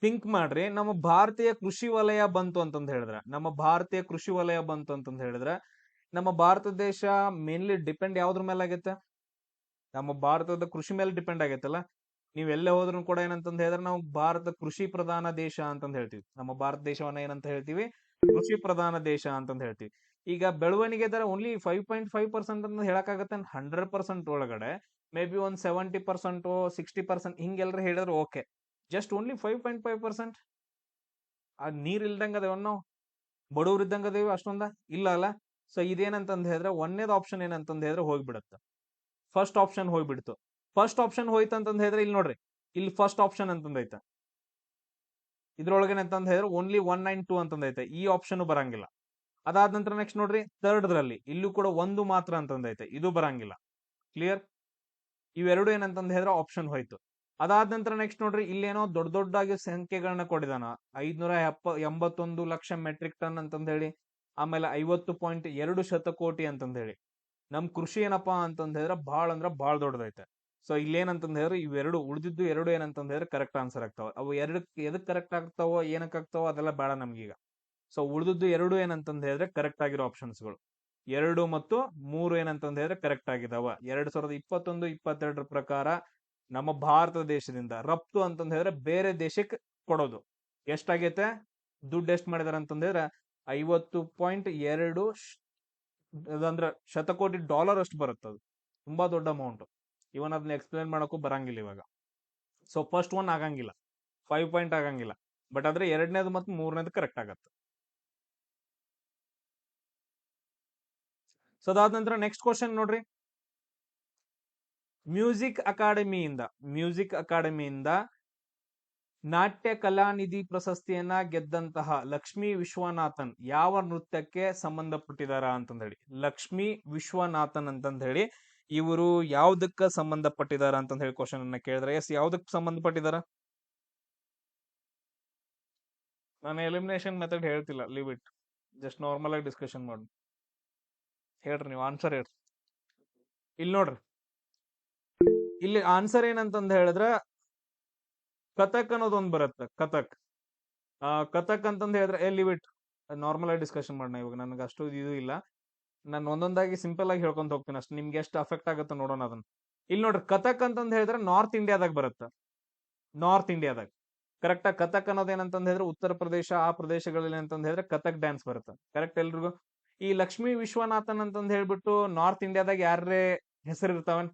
ಥಿಂಕ್ ಮಾಡ್ರಿ, ನಮ್ಮ ಭಾರತೀಯ ಕೃಷಿ ವಲಯ ಬಂತು ಅಂತಂದ್ ಹೇಳಿದ್ರೆ, ನಮ್ಮ ಭಾರತೀಯ ಕೃಷಿ ವಲಯ ಬಂತು ಅಂತಂದ್ ಹೇಳಿದ್ರೆ ನಮ್ಮ ಭಾರತ ದೇಶ ಮೇನ್ಲಿ ಡಿಪೆಂಡ್ ಯಾವ್ದ್ರ ಮೇಲೆ ಆಗೈತೆ? ನಮ್ಮ ಭಾರತದ ಕೃಷಿ ಮೇಲೆ ಡಿಪೆಂಡ್ ಆಗೈತಲ್ಲ. ನೀವ್ ಎಲ್ಲೇ ಹೋದ್ರು ಕೂಡ ಏನಂತಂದ್ ಹೇಳಿದ್ರೆ ನಾವು ಭಾರತ ಕೃಷಿ ಪ್ರಧಾನ ದೇಶ ಅಂತಂದ್ ಹೇಳ್ತೀವಿ. ನಮ್ಮ ಭಾರತ ದೇಶವನ್ನ ಏನಂತ ಹೇಳ್ತೀವಿ? ಕೃಷಿ ಪ್ರಧಾನ ದೇಶ ಅಂತಂದ್ ಹೇಳ್ತೀವಿ. ಈಗ ಬೆಳವಣಿಗೆ ದರ ಓನ್ಲಿ 5.5% ಅಂತ ಹೇಳಕ್ಕಾಗತ್ತೆ? 100% ಒಳಗಡೆ ಮೇ ಬಿ ಒಂದ್ 70%, 60% ಹಿಂಗೆಲ್ರ ಹೇಳಿದ್ರೆ ಓಕೆ. Just only 5.5%. ಆ ನೀರ್ ಇಲ್ದಂಗ ಅದೇವ್ ನಾವು? ಬಡವ್ರ ಇದ್ದಂಗ ಅದೇವಿ ಅಷ್ಟೊಂದ? ಇಲ್ಲ ಅಲ್ಲ. ಸೊ ಇದೇನಂತಂದ್ ಹೇಳಿದ್ರೆ ಒಂದೇದ್ ಆಪ್ಷನ್ ಏನಂತಂದ್ ಹೇಳಿದ್ರೆ ಹೋಗ್ಬಿಡತ್ತ. ಫಸ್ಟ್ ಆಪ್ಷನ್ ಹೋಗ್ಬಿಡ್ತು. ಫಸ್ಟ್ ಆಪ್ಷನ್ ಹೋಯ್ತಂತಂದ್ ಹೇಳಿದ್ರೆ ಇಲ್ಲಿ ನೋಡ್ರಿ, ಇಲ್ಲಿ ಫಸ್ಟ್ ಆಪ್ಷನ್ ಅಂತಂದ್ ಐತೆ. ಇದ್ರೊಳಗೆ ಅಂತಂದ್ ಹೇಳಿದ್ರೆ ಓನ್ಲಿ 1 and 2 ಅಂತಂದ್ ಐತೆ. ಈ ಆಪ್ಷನ್ ಬರಂಗಿಲ್ಲ. ಅದಾದ ನಂತರ ನೆಕ್ಸ್ಟ್ ನೋಡ್ರಿ, ಥರ್ಡ್ರಲ್ಲಿ ಇಲ್ಲೂ ಕೂಡ ಒಂದು ಮಾತ್ರ ಅಂತಂದ್ ಐತೆ. ಇದು ಬರಂಗಿಲ್ಲ. ಕ್ಲಿಯರ್? ಇವೆರಡು ಏನಂತಂದ್ ಹೇಳಿದ್ರೆ ಆಪ್ಷನ್ ಹೋಯ್ತು. ಅದಾದ ನಂತರ ನೆಕ್ಸ್ಟ್ ನೋಡ್ರಿ, ಇಲ್ಲೇನೋ ದೊಡ್ಡ ದೊಡ್ಡಾಗಿ ಸಂಖ್ಯೆಗಳನ್ನ ಕೊಟ್ಟಿದಾನ. 581 ಲಕ್ಷ ಮೆಟ್ರಿಕ್ ಟನ್ ಅಂತಂದ್ ಹೇಳಿ, ಆಮೇಲೆ 50.2 ಶತಕೋಟಿ ಅಂತಂದ್ ಹೇಳಿ. ನಮ್ ಕೃಷಿ ಏನಪ್ಪಾ ಅಂತಂದ್ ಹೇಳಿದ್ರೆ ಬಹಳ ಅಂದ್ರ ಬಹಳ ದೊಡ್ಡದೈತೆ. ಸೊ ಇಲ್ಲೇನಂತಂದ್ ಹೇಳಿದ್ರೆ ಇವೆರಡು ಉಳಿದಿದ್ದು ಎರಡು ಏನಂತಂದ್ ಹೇಳಿದ್ರೆ ಕರೆಕ್ಟ್ ಆನ್ಸರ್ ಆಗ್ತಾವ. ಅವು ಎದಕ್ ಕರೆಕ್ಟ್ ಆಗ್ತಾವೋ ಏನಕ್ಕೆ ಆಗ್ತಾವೋ ಅದೆಲ್ಲ ಬೇಡ ನಮ್ಗೀಗ. ಸೊ ಉಳಿದಿದ್ದು ಎರಡು ಏನಂತಂದ್ ಹೇಳಿದ್ರೆ ಕರೆಕ್ಟ್ ಆಗಿರೋ ಆಪ್ಷನ್ಸ್ಗಳು 2 ಮತ್ತು 3 ಏನಂತಂದ್ ಹೇಳಿದ್ರೆ ಕರೆಕ್ಟ್ ಆಗಿದಾವ. 2021-22 ಪ್ರಕಾರ ನಮ್ಮ ಭಾರತ ದೇಶದಿಂದ ರಫ್ತು ಅಂತಂದ್ ಹೇಳಿದ್ರೆ ಬೇರೆ ದೇಶಕ್ಕೆ ಕೊಡೋದು ಎಷ್ಟಾಗೈತೆ? ದುಡ್ಡು ಎಷ್ಟ್ ಮಾಡಿದಾರೆ ಅಂತಂದ್ ಹೇಳಿದ್ರೆ 50.2 ಅದಂದ್ರ ಶತಕೋಟಿ ಡಾಲರ್ ಅಷ್ಟು ಬರುತ್ತದು. ತುಂಬಾ ದೊಡ್ಡ ಅಮೌಂಟ್. ಇವನ್ ಅದನ್ನ ಎಕ್ಸ್ಪ್ಲೇನ್ ಮಾಡಕ್ಕೂ ಬರಂಗಿಲ್ಲ ಇವಾಗ. ಸೊ ಫಸ್ಟ್ ಒನ್ ಆಗಂಗಿಲ್ಲ, 5 ಪಾಯಿಂಟ್ ಆಗಂಗಿಲ್ಲ. ಬಟ್ ಆದ್ರೆ ಎರಡನೇದು ಮತ್ತು ಮೂರನೇದು ಕರೆಕ್ಟ್ ಆಗತ್ತೆ. ಸೊ ಅದಾದ ನಂತರ ನೆಕ್ಸ್ಟ್ ಕ್ವಶನ್ ನೋಡ್ರಿ. ಮ್ಯೂಸಿಕ್ ಅಕಾಡೆಮಿಯಿಂದ ನಾಟ್ಯ ಕಲಾನಿಧಿ ಪ್ರಶಸ್ತಿಯನ್ನ ಗೆದ್ದಂತಹ ಲಕ್ಷ್ಮೀ ವಿಶ್ವನಾಥನ್ ಯಾವ ನೃತ್ಯಕ್ಕೆ ಸಂಬಂಧಪಟ್ಟಿದಾರ ಅಂತಂದ್ ಹೇಳಿ. ಲಕ್ಷ್ಮೀ ವಿಶ್ವನಾಥನ್ ಅಂತಂದ್ ಹೇಳಿ ಇವರು ಯಾವ್ದಕ್ಕ ಸಂಬಂಧಪಟ್ಟಿದಾರ ಅಂತಂದ್ ಹೇಳಿ ಕ್ವಶನ್ ಅನ್ನ ಕೇಳಿದ್ರೆ ಎಸ್ ಯಾವ್ದಕ್ ಸಂಬಂಧಪಟ್ಟಿದಾರ? ನಾನು ಎಲಿಮಿನೇಷನ್ ಮೆಥಡ್ ಹೇಳ್ತಿಲ್ಲ, ಲೀವ್ ಇಟ್. ಜಸ್ಟ್ ನಾರ್ಮಲ್ ಆಗಿ ಡಿಸ್ಕಷನ್ ಮಾಡಿ ಹೇಳ್ರಿ, ನೀವು ಆನ್ಸರ್ ಹೇಳ್ರಿ. ಇಲ್ಲಿ ನೋಡ್ರಿ, ಇಲ್ಲಿ ಆನ್ಸರ್ ಏನಂತಂದ್ ಹೇಳಿದ್ರೆ ಕಥಕ್ ಅನ್ನೋದೊಂದು ಬರುತ್ತೆ. ಕಥಕ್ ಅಂತಂದ್ ಹೇಳಿದ್ರೆ ಲೀವ್ ಇಟ್. ನಾರ್ಮಲ್ ಆಗಿ ಡಿಸ್ಕಷನ್ ಮಾಡೋಣ ಇವಾಗ. ನನಗೆ ಅಷ್ಟು ಇದು ಇಲ್ಲ, ನಾನು ಒಂದೊಂದಾಗಿ ಸಿಂಪಲ್ ಆಗಿ ಹೇಳ್ಕೊಂತ ಹೋಗ್ತೀನಿ ಅಷ್ಟು. ನಿಮ್ಗೆ ಎಷ್ಟು ಅಫೆಕ್ಟ್ ಆಗುತ್ತೆ ನೋಡೋಣ ಅದನ್ನ. ಇಲ್ಲಿ ನೋಡ್ರಿ, ಕಥಕ್ ಅಂತಂದ್ ಹೇಳಿದ್ರೆ ನಾರ್ತ್ ಇಂಡಿಯಾದಾಗ ಬರುತ್ತೆ. ನಾರ್ತ್ ಇಂಡಿಯಾದಾಗ ಕರೆಕ್ಟ್ ಆಗಿ ಕಥಕ್ ಅನ್ನೋದು ಏನಂತಂದ್ ಹೇಳಿದ್ರೆ ಉತ್ತರ ಪ್ರದೇಶ ಆ ಪ್ರದೇಶಗಳಲ್ಲಿ ಅಂತಂದ್ ಹೇಳಿದ್ರೆ ಕಥಕ್ ಡ್ಯಾನ್ಸ್ ಬರುತ್ತೆ. ಕರೆಕ್ಟ್ ಎಲ್ರಿಗೂ? ಈ ಲಕ್ಷ್ಮೀ ವಿಶ್ವನಾಥನ್ ಅಂತಂದ್ ಹೇಳ್ಬಿಟ್ಟು ನಾರ್ತ್ ಇಂಡಿಯಾದಾಗ ಯಾರೇ ಹೆಸರು ಇರ್ತಾವನ್?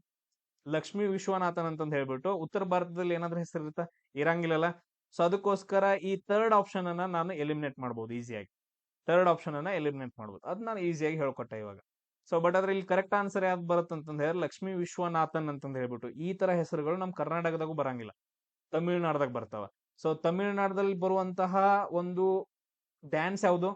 ಲಕ್ಷ್ಮೀ ವಿಶ್ವನಾಥನ್ ಅಂತಂದ್ ಹೇಳ್ಬಿಟ್ಟು ಉತ್ತರ ಭಾರತದಲ್ಲಿ ಏನಾದ್ರೂ ಹೆಸರು ಇರುತ್ತಾ? ಇರಂಗಿಲ್ಲಲ್ಲ. ಸೊ ಅದಕ್ಕೋಸ್ಕರ ಈ ಥರ್ಡ್ ಆಪ್ಷನ್ ಅನ್ನ ನಾನು ಎಲಿಮಿನೇಟ್ ಮಾಡ್ಬೋದು ಈಸಿಯಾಗಿ. ಥರ್ಡ್ ಆಪ್ಷನ್ ಅನ್ನ ಎಲಿಮಿನೇಟ್ ಮಾಡ್ಬೋದು, ಅದ್ ನಾನು ಈಸಿಯಾಗಿ ಹೇಳ್ಕೊಟ್ಟೆ ಇವಾಗ. ಸೊ ಬಟ್ ಆದ್ರೆ ಇಲ್ಲಿ ಕರೆಕ್ಟ್ ಆನ್ಸರ್ ಯಾವ್ದು ಬರುತ್ತೆ ಅಂತಂದ್ ಹೇಳಿ ಲಕ್ಷ್ಮೀ ವಿಶ್ವನಾಥನ್ ಅಂತಂದ್ ಹೇಳ್ಬಿಟ್ಟು ಈ ತರ ಹೆಸರುಗಳು ನಮ್ ಕರ್ನಾಟಕದಾಗೂ ಬರಂಗಿಲ್ಲ, ತಮಿಳ್ನಾಡದಾಗ ಬರ್ತಾವ. ಸೊ ತಮಿಳ್ನಾಡದಲ್ಲಿ ಬರುವಂತಹ ಒಂದು ಡ್ಯಾನ್ಸ್ ಯಾವುದು?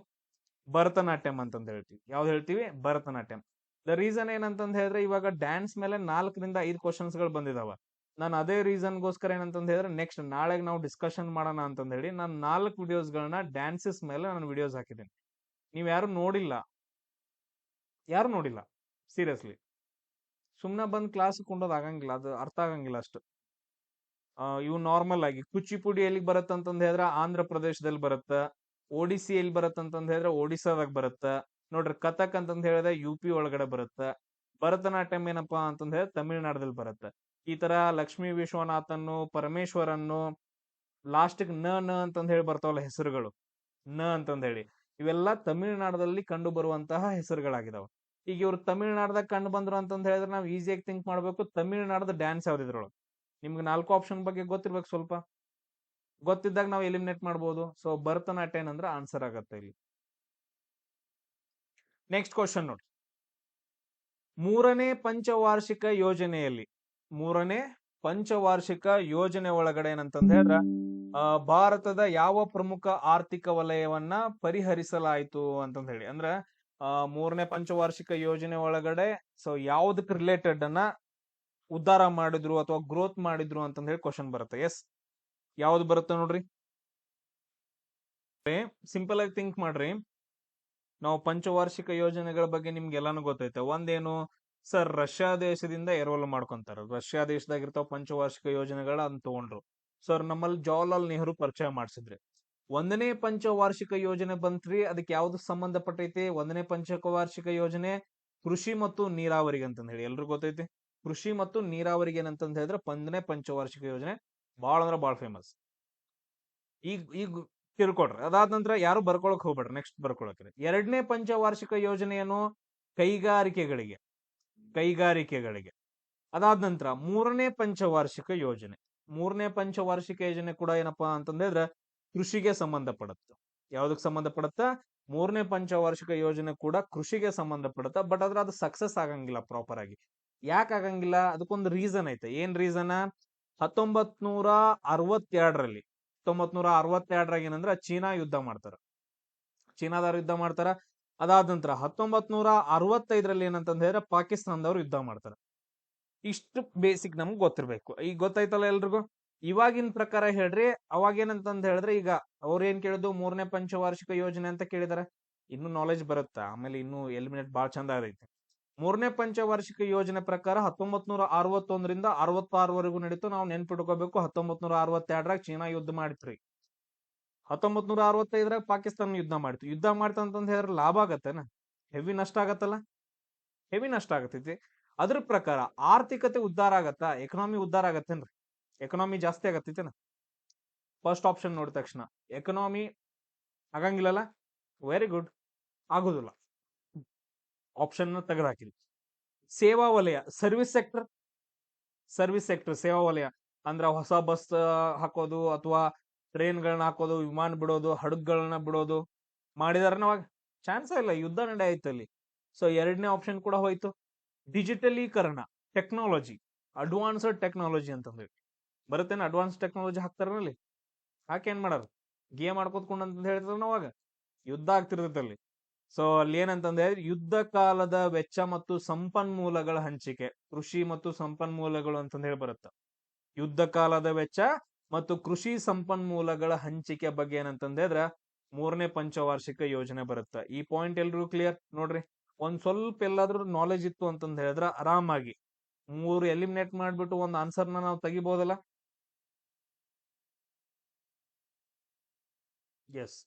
ಭರತನಾಟ್ಯಂ ಅಂತಂದ್ ಹೇಳ್ತೀವಿ. ಯಾವ್ದು ಹೇಳ್ತೀವಿ? ಭರತನಾಟ್ಯಂ. ದ ರೀಸನ್ ಏನಂತಂದ್ ಹೇಳಿದ್ರೆ ಇವಾಗ ಡ್ಯಾನ್ಸ್ ಮೇಲೆ 4 ರಿಂದ 5 ಕ್ವಶನ್ಸ್ ಗಳು ಬಂದಿದಾವ. ನಾನು ಅದೇ ರೀಸನ್ಗೋಸ್ಕರ ಏನಂತಂದ್ ಹೇಳಿದ್ರೆ ನೆಕ್ಸ್ಟ್ ನಾಳೆಗೆ ನಾವು ಡಿಸ್ಕಷನ್ ಮಾಡೋಣ ಅಂತಂದ್ ಹೇಳಿ ನಾನು 4 ವಿಡಿಯೋಸ್ಗಳನ್ನ ಡ್ಯಾನ್ಸಸ್ ಮೇಲೆ ನಾನು ವಿಡಿಯೋಸ್ ಹಾಕಿದ್ದೀನಿ. ನೀವ್ ಯಾರು ನೋಡಿಲ್ಲ, ಸೀರಿಯಸ್ಲಿ. ಸುಮ್ನೆ ಬಂದ್ ಕ್ಲಾಸ್ ಕೊಂಡೋದ್ ಆಗಂಗಿಲ್ಲ, ಅದು ಅರ್ಥ ಆಗಂಗಿಲ್ಲ ಅಷ್ಟು. ಇವು ನಾರ್ಮಲ್ ಆಗಿ ಕುಚಿಪುಡಿ ಎಲ್ಲಿಗೆ ಬರುತ್ತೆ ಅಂತಂದ್ ಹೇಳಿದ್ರೆ ಆಂಧ್ರ ಪ್ರದೇಶದಲ್ಲಿ ಬರುತ್ತ, ಒಡಿಸ್ಸಿ ಎಲ್ಲಿ ಬರುತ್ತೆ ಅಂತಂದ್ ಹೇಳಿದ್ರೆ ಒಡಿಸ್ಸಾದಾಗ ಬರುತ್ತ ನೋಡ್ರಿ. ಕಥಕ್ ಅಂತಂದ್ ಹೇಳಿದ್ರೆ UP ಒಳಗಡೆ ಬರುತ್ತ. ಭರತನಾಟ್ಯಂ ಏನಪ್ಪಾ ಅಂತಂದ್ ಹೇಳಿದ್ರೆ ತಮಿಳ್ನಾಡದಲ್ಲಿ ಬರುತ್ತೆ. ಈ ತರ ಲಕ್ಷ್ಮೀ ವಿಶ್ವನಾಥನ್ನು, ಪರಮೇಶ್ವರನ್ನು, ಲಾಸ್ಟ್ ನ ನ ಅಂತಂದ್ ಹೇಳಿ ಬರ್ತಾವಲ್ಲ ಹೆಸರುಗಳು, ನ ಅಂತಂದ್ ಹೇಳಿ, ಇವೆಲ್ಲ ತಮಿಳ್ನಾಡದಲ್ಲಿ ಕಂಡು ಬರುವಂತಹ ಹೆಸರುಗಳಾಗಿದಾವ. ಈಗ ಇವ್ರು ತಮಿಳ್ನಾಡದಾಗ ಕಂಡು ಬಂದ್ರು ಅಂತಂದ್ ಹೇಳಿದ್ರೆ ನಾವು ಈಸಿಯಾಗಿ ಥಿಂಕ್ ಮಾಡ್ಬೇಕು, ತಮಿಳ್ನಾಡದ ಡ್ಯಾನ್ಸ್ ಯಾವ್ದಿದ್ರೊಳಗೆ. ನಿಮ್ಗೆ 4 ಆಪ್ಷನ್ ಬಗ್ಗೆ ಗೊತ್ತಿರ್ಬೇಕು, ಸ್ವಲ್ಪ ಗೊತ್ತಿದ್ದಾಗ ನಾವು ಎಲಿಮಿನೇಟ್ ಮಾಡ್ಬೋದು. ಸೊ ಭರತನಾಟ್ಯ ಏನಂದ್ರೆ ಆನ್ಸರ್ ಆಗತ್ತೆ ಇಲ್ಲಿ. ನೆಕ್ಸ್ಟ್ ಕ್ವಶನ್ ನೋಡಿ. ಮೂರನೇ ಪಂಚವಾರ್ಷಿಕ ಯೋಜನೆ ಒಳಗಡೆ ಏನಂತಂದ ಹೇಳಿದ್ರ ಭಾರತದ ಯಾವ ಪ್ರಮುಖ ಆರ್ಥಿಕ ವಲಯವನ್ನ ಪರಿಹರಿಸಲಾಯಿತು ಅಂತಂದ ಹೇಳಿ. ಅಂದ್ರ ಮೂರನೇ ಪಂಚವಾರ್ಷಿಕ ಯೋಜನೆ ಒಳಗಡೆ ಸೊ ಯಾವ್ದಕ್ ರಿಲೇಟೆಡ್ ಅನ್ನ ಉದ್ಧಾರ ಮಾಡಿದ್ರು ಅಥವಾ ಗ್ರೋತ್ ಮಾಡಿದ್ರು ಅಂತಂದ ಹೇಳಿ ಕ್ವಶನ್ ಬರುತ್ತೆ. ಎಸ್, ಯಾವ್ದು ಬರುತ್ತೆ ನೋಡ್ರಿ. ಸಿಂಪಲ್ ಆಗಿ ಥಿಂಕ್ ಮಾಡ್ರಿ. ನಾವು ಪಂಚವಾರ್ಷಿಕ ಯೋಜನೆಗಳ ಬಗ್ಗೆ ನಿಮ್ಗೆ ಎಲ್ಲಾನು ಗೊತ್ತೈತೆ. ಒಂದೇನು ಸರ್, ರಷ್ಯಾ ದೇಶದಿಂದ ಎರವಲು ಮಾಡ್ಕೊಂತಾರ. ರಷ್ಯಾ ದೇಶದಾಗಿರ್ತಾವ ಪಂಚವಾರ್ಷಿಕ ಯೋಜನೆಗಳ ಅಂತ ತಗೊಂಡ್ರು. ಸರ್, ನಮ್ಮಲ್ಲಿ ಜವಾಹರ್ಲಾಲ್ ನೆಹರು ಪರಿಚಯ ಮಾಡಿಸಿದ್ರಿ. 1ನೇ ಪಂಚವಾರ್ಷಿಕ ಯೋಜನೆ ಬಂತ್ರಿ. ಅದಕ್ಕೆ ಯಾವ್ದು ಸಂಬಂಧಪಟ್ಟೈತಿ? 1ನೇ ಪಂಚವಾರ್ಷಿಕ ಯೋಜನೆ ಕೃಷಿ ಮತ್ತು ನೀರಾವರಿಗೆ ಅಂತಂದ ಹೇಳಿ ಎಲ್ರಿಗೂ ಗೊತ್ತೈತಿ. ಕೃಷಿ ಮತ್ತು ನೀರಾವರಿಗೆ ಏನಂತಂದ ಹೇಳಿದ್ರೆ 1ನೇ ಪಂಚವಾರ್ಷಿಕ ಯೋಜನೆ ಬಾಳ ಅಂದ್ರ ಬಾಳ ಫೇಮಸ್. ಈಗ ತಿಳ್ಕೊಡ್ರಿ. ಅದಾದ ನಂತರ ಯಾರು ಬರ್ಕೊಳಕ್ ಹೋಗ್ಬೇಡ್ರಿ, ನೆಕ್ಸ್ಟ್ ಬರ್ಕೊಳಕ್ರಿ. 2ನೇ ಪಂಚವಾರ್ಷಿಕ ಯೋಜನೆಯನ್ನು ಕೈಗಾರಿಕೆಗಳಿಗೆ. ಅದಾದ ನಂತರ 3ನೇ ಪಂಚವಾರ್ಷಿಕ ಯೋಜನೆ. 3ನೇ ಪಂಚವಾರ್ಷಿಕ ಯೋಜನೆ ಕೂಡ ಏನಪ್ಪಾ ಅಂತಂದ್ರೆ ಕೃಷಿಗೆ ಸಂಬಂಧಪಡುತ್ತೆ. ಯಾವ್ದಕ್ ಸಂಬಂಧಪಡುತ್ತ? 3ನೇ ಪಂಚವಾರ್ಷಿಕ ಯೋಜನೆ ಕೂಡ ಕೃಷಿಗೆ ಸಂಬಂಧಪಡುತ್ತ. ಬಟ್ ಆದ್ರೆ ಅದು ಸಕ್ಸಸ್ ಆಗಂಗಿಲ್ಲ ಪ್ರಾಪರ್ ಆಗಿ. ಯಾಕೆ ಆಗಂಗಿಲ್ಲ? ಅದಕ್ಕೊಂದು ರೀಸನ್ ಐತೆ. ಏನ್ ರೀಸನ್? 1962ರಲ್ಲಿ 1962ರಾಗ ಏನಂದ್ರ ಚೀನಾ ಯುದ್ಧ ಮಾಡ್ತಾರ. ಚೀನಾದವ್ರು ಯುದ್ಧ ಮಾಡ್ತಾರ. ಅದಾದ ನಂತರ 1965ರಲ್ಲಿ ಏನಂತಂದ ಹೇಳಿದ್ರೆ ಪಾಕಿಸ್ತಾನದವ್ರು ಯುದ್ಧ ಮಾಡ್ತಾರ. ಇಷ್ಟು ಬೇಸಿಕ್ ನಮ್ಗೆ ಗೊತ್ತಿರ್ಬೇಕು. ಈಗ ಗೊತ್ತಾಯ್ತಲ್ಲ ಎಲ್ರಿಗೂ. ಇವಾಗಿನ ಪ್ರಕಾರ ಹೇಳ್ರಿ, ಅವಾಗ ಏನಂತಂದ ಹೇಳಿದ್ರೆ ಈಗ ಅವ್ರು ಏನ್ ಕೇಳಿದ್ರು 3ನೇ ಪಂಚವಾರ್ಷಿಕ ಯೋಜನೆ ಅಂತ ಕೇಳಿದಾರೆ. ಇನ್ನು ನಾಲೆಜ್ ಬರುತ್ತಾ, ಆಮೇಲೆ ಇನ್ನು ಎಲಿಮಿನೇಟ್ ಬಾಳ ಚಂದ ಆಗೈತಿ. 3ನೇ ಪಂಚವಾರ್ಷಿಕ ಯೋಜನೆ ಪ್ರಕಾರ 1961ರಿಂದ 66ವರೆಗೂ ನಡೀತು. ನಾವು ನೆನ್ಪಿಟ್ಕೋಬೇಕು, 1962ರಾಗ ಚೀನಾ ಯುದ್ಧ ಮಾಡಿತ್ರಿ. 1965ರಾಗ ಪಾಕಿಸ್ತಾನ ಯುದ್ಧ ಮಾಡ್ತು. ಯುದ್ಧ ಮಾಡ್ತಂತಂದ ಹೇಳಿದ್ರೆ ಲಾಭ ಆಗತ್ತೇನ? ಹೆವಿ ನಷ್ಟ ಆಗತ್ತಲ್ಲ. ಹೆವಿ ನಷ್ಟ ಆಗತೈತಿ. ಅದ್ರ ಪ್ರಕಾರ ಆರ್ಥಿಕತೆ ಉದ್ಧಾರ ಆಗತ್ತಾ? ಎಕನಾಮಿ ಉದ್ಧಾರ ಆಗತ್ತೇನ್ರಿ? ಎಕನಾಮಿ ಜಾಸ್ತಿ ಆಗತ್ತೈತೇನ? ಫಸ್ಟ್ ಆಪ್ಷನ್ ನೋಡಿದ ತಕ್ಷಣ ಎಕನಾಮಿ ಆಗಂಗಿಲ್ಲಲ್ಲ. ವೆರಿ ಗುಡ್, ಆಗುದಿಲ್ಲ. ಆಪ್ಷನ್ ತೆಗೆದುಹಾಕಿರಿ. ಸೇವಾ ವಲಯ, ಸರ್ವಿಸ್ ಸೆಕ್ಟರ್ ಸೇವಾ ವಲಯ ಅಂದ್ರ ಹೊಸ ಬಸ್ ಹಾಕೋದು ಅಥವಾ ಟ್ರೈನ್ಗಳನ್ನ ಹಾಕೋದು, ವಿಮಾನ ಬಿಡೋದು, ಹಡಗುಗಳನ್ನ ಬಿಡೋದು ಮಾಡಿದಾರನ ಅವಾಗ? ಚಾನ್ಸ ಇಲ್ಲ, ಯುದ್ಧ ನಡೆಯೈತೆ ಅಲ್ಲಿ. ಸೊ 2ನೇ ಆಪ್ಷನ್ ಕೂಡ ಹೋಯ್ತು. ಡಿಜಿಟಲೀಕರಣ, ಟೆಕ್ನಾಲಜಿ, ಅಡ್ವಾನ್ಸ್ಡ್ ಟೆಕ್ನಾಲಜಿ ಅಂತಂದ್ರೆ ಬರುತ್ತೇನೆ. ಅಡ್ವಾನ್ಸ್ ಟೆಕ್ನಾಲಜಿ ಹಾಕ್ತಾರಲ್ಲಿ ಹಾಕಿ ಏನ್ ಮಾಡಾರ? ಗೇಮ್ ಆಡ್ಕೋತ್ಕೊಂಡು ಅಂತ ಹೇಳ್ತಾರ ಅವಾಗ ಯುದ್ಧ ಆಗ್ತಿರ್ತೈತಲ್ಲಿ. ಸೊ ಅಲ್ಲಿ ಏನಂತಂದ್ರೆ ಯುದ್ಧ ಕಾಲದ ವೆಚ್ಚ ಮತ್ತು ಸಂಪನ್ಮೂಲಗಳ ಹಂಚಿಕೆ, ಕೃಷಿ ಮತ್ತು ಸಂಪನ್ಮೂಲಗಳು ಅಂತಂದ ಹೇಳಿ ಬರುತ್ತ. ಯುದ್ಧ ಕಾಲದ ವೆಚ್ಚ ಮತ್ತು ಕೃಷಿ ಸಂಪನ್ಮೂಲಗಳ ಹಂಚಿಕೆ ಬಗ್ಗೆ ಏನಂತಂದ್ರೆ 3ನೇ ಪಂಚವಾರ್ಷಿಕ ಯೋಜನೆ ಬರುತ್ತೆ. ಈ ಪಾಯಿಂಟ್ ಎಲ್ರಿಗೂ ಕ್ಲಿಯರ್ ನೋಡ್ರಿ. ಒಂದ್ ಸ್ವಲ್ಪ ಎಲ್ಲಾದ್ರೂ ನಾಲೆಜ್ ಇತ್ತು ಅಂತಂದ ಹೇಳಿದ್ರ ಆರಾಮಾಗಿ 3 ಎಲಿಮಿನೇಟ್ ಮಾಡ್ಬಿಟ್ಟು ಒಂದ್ ಆನ್ಸರ್ನ ನಾವು ತೆಗಿಬಹುದಲ್ಲ. ಎಸ್.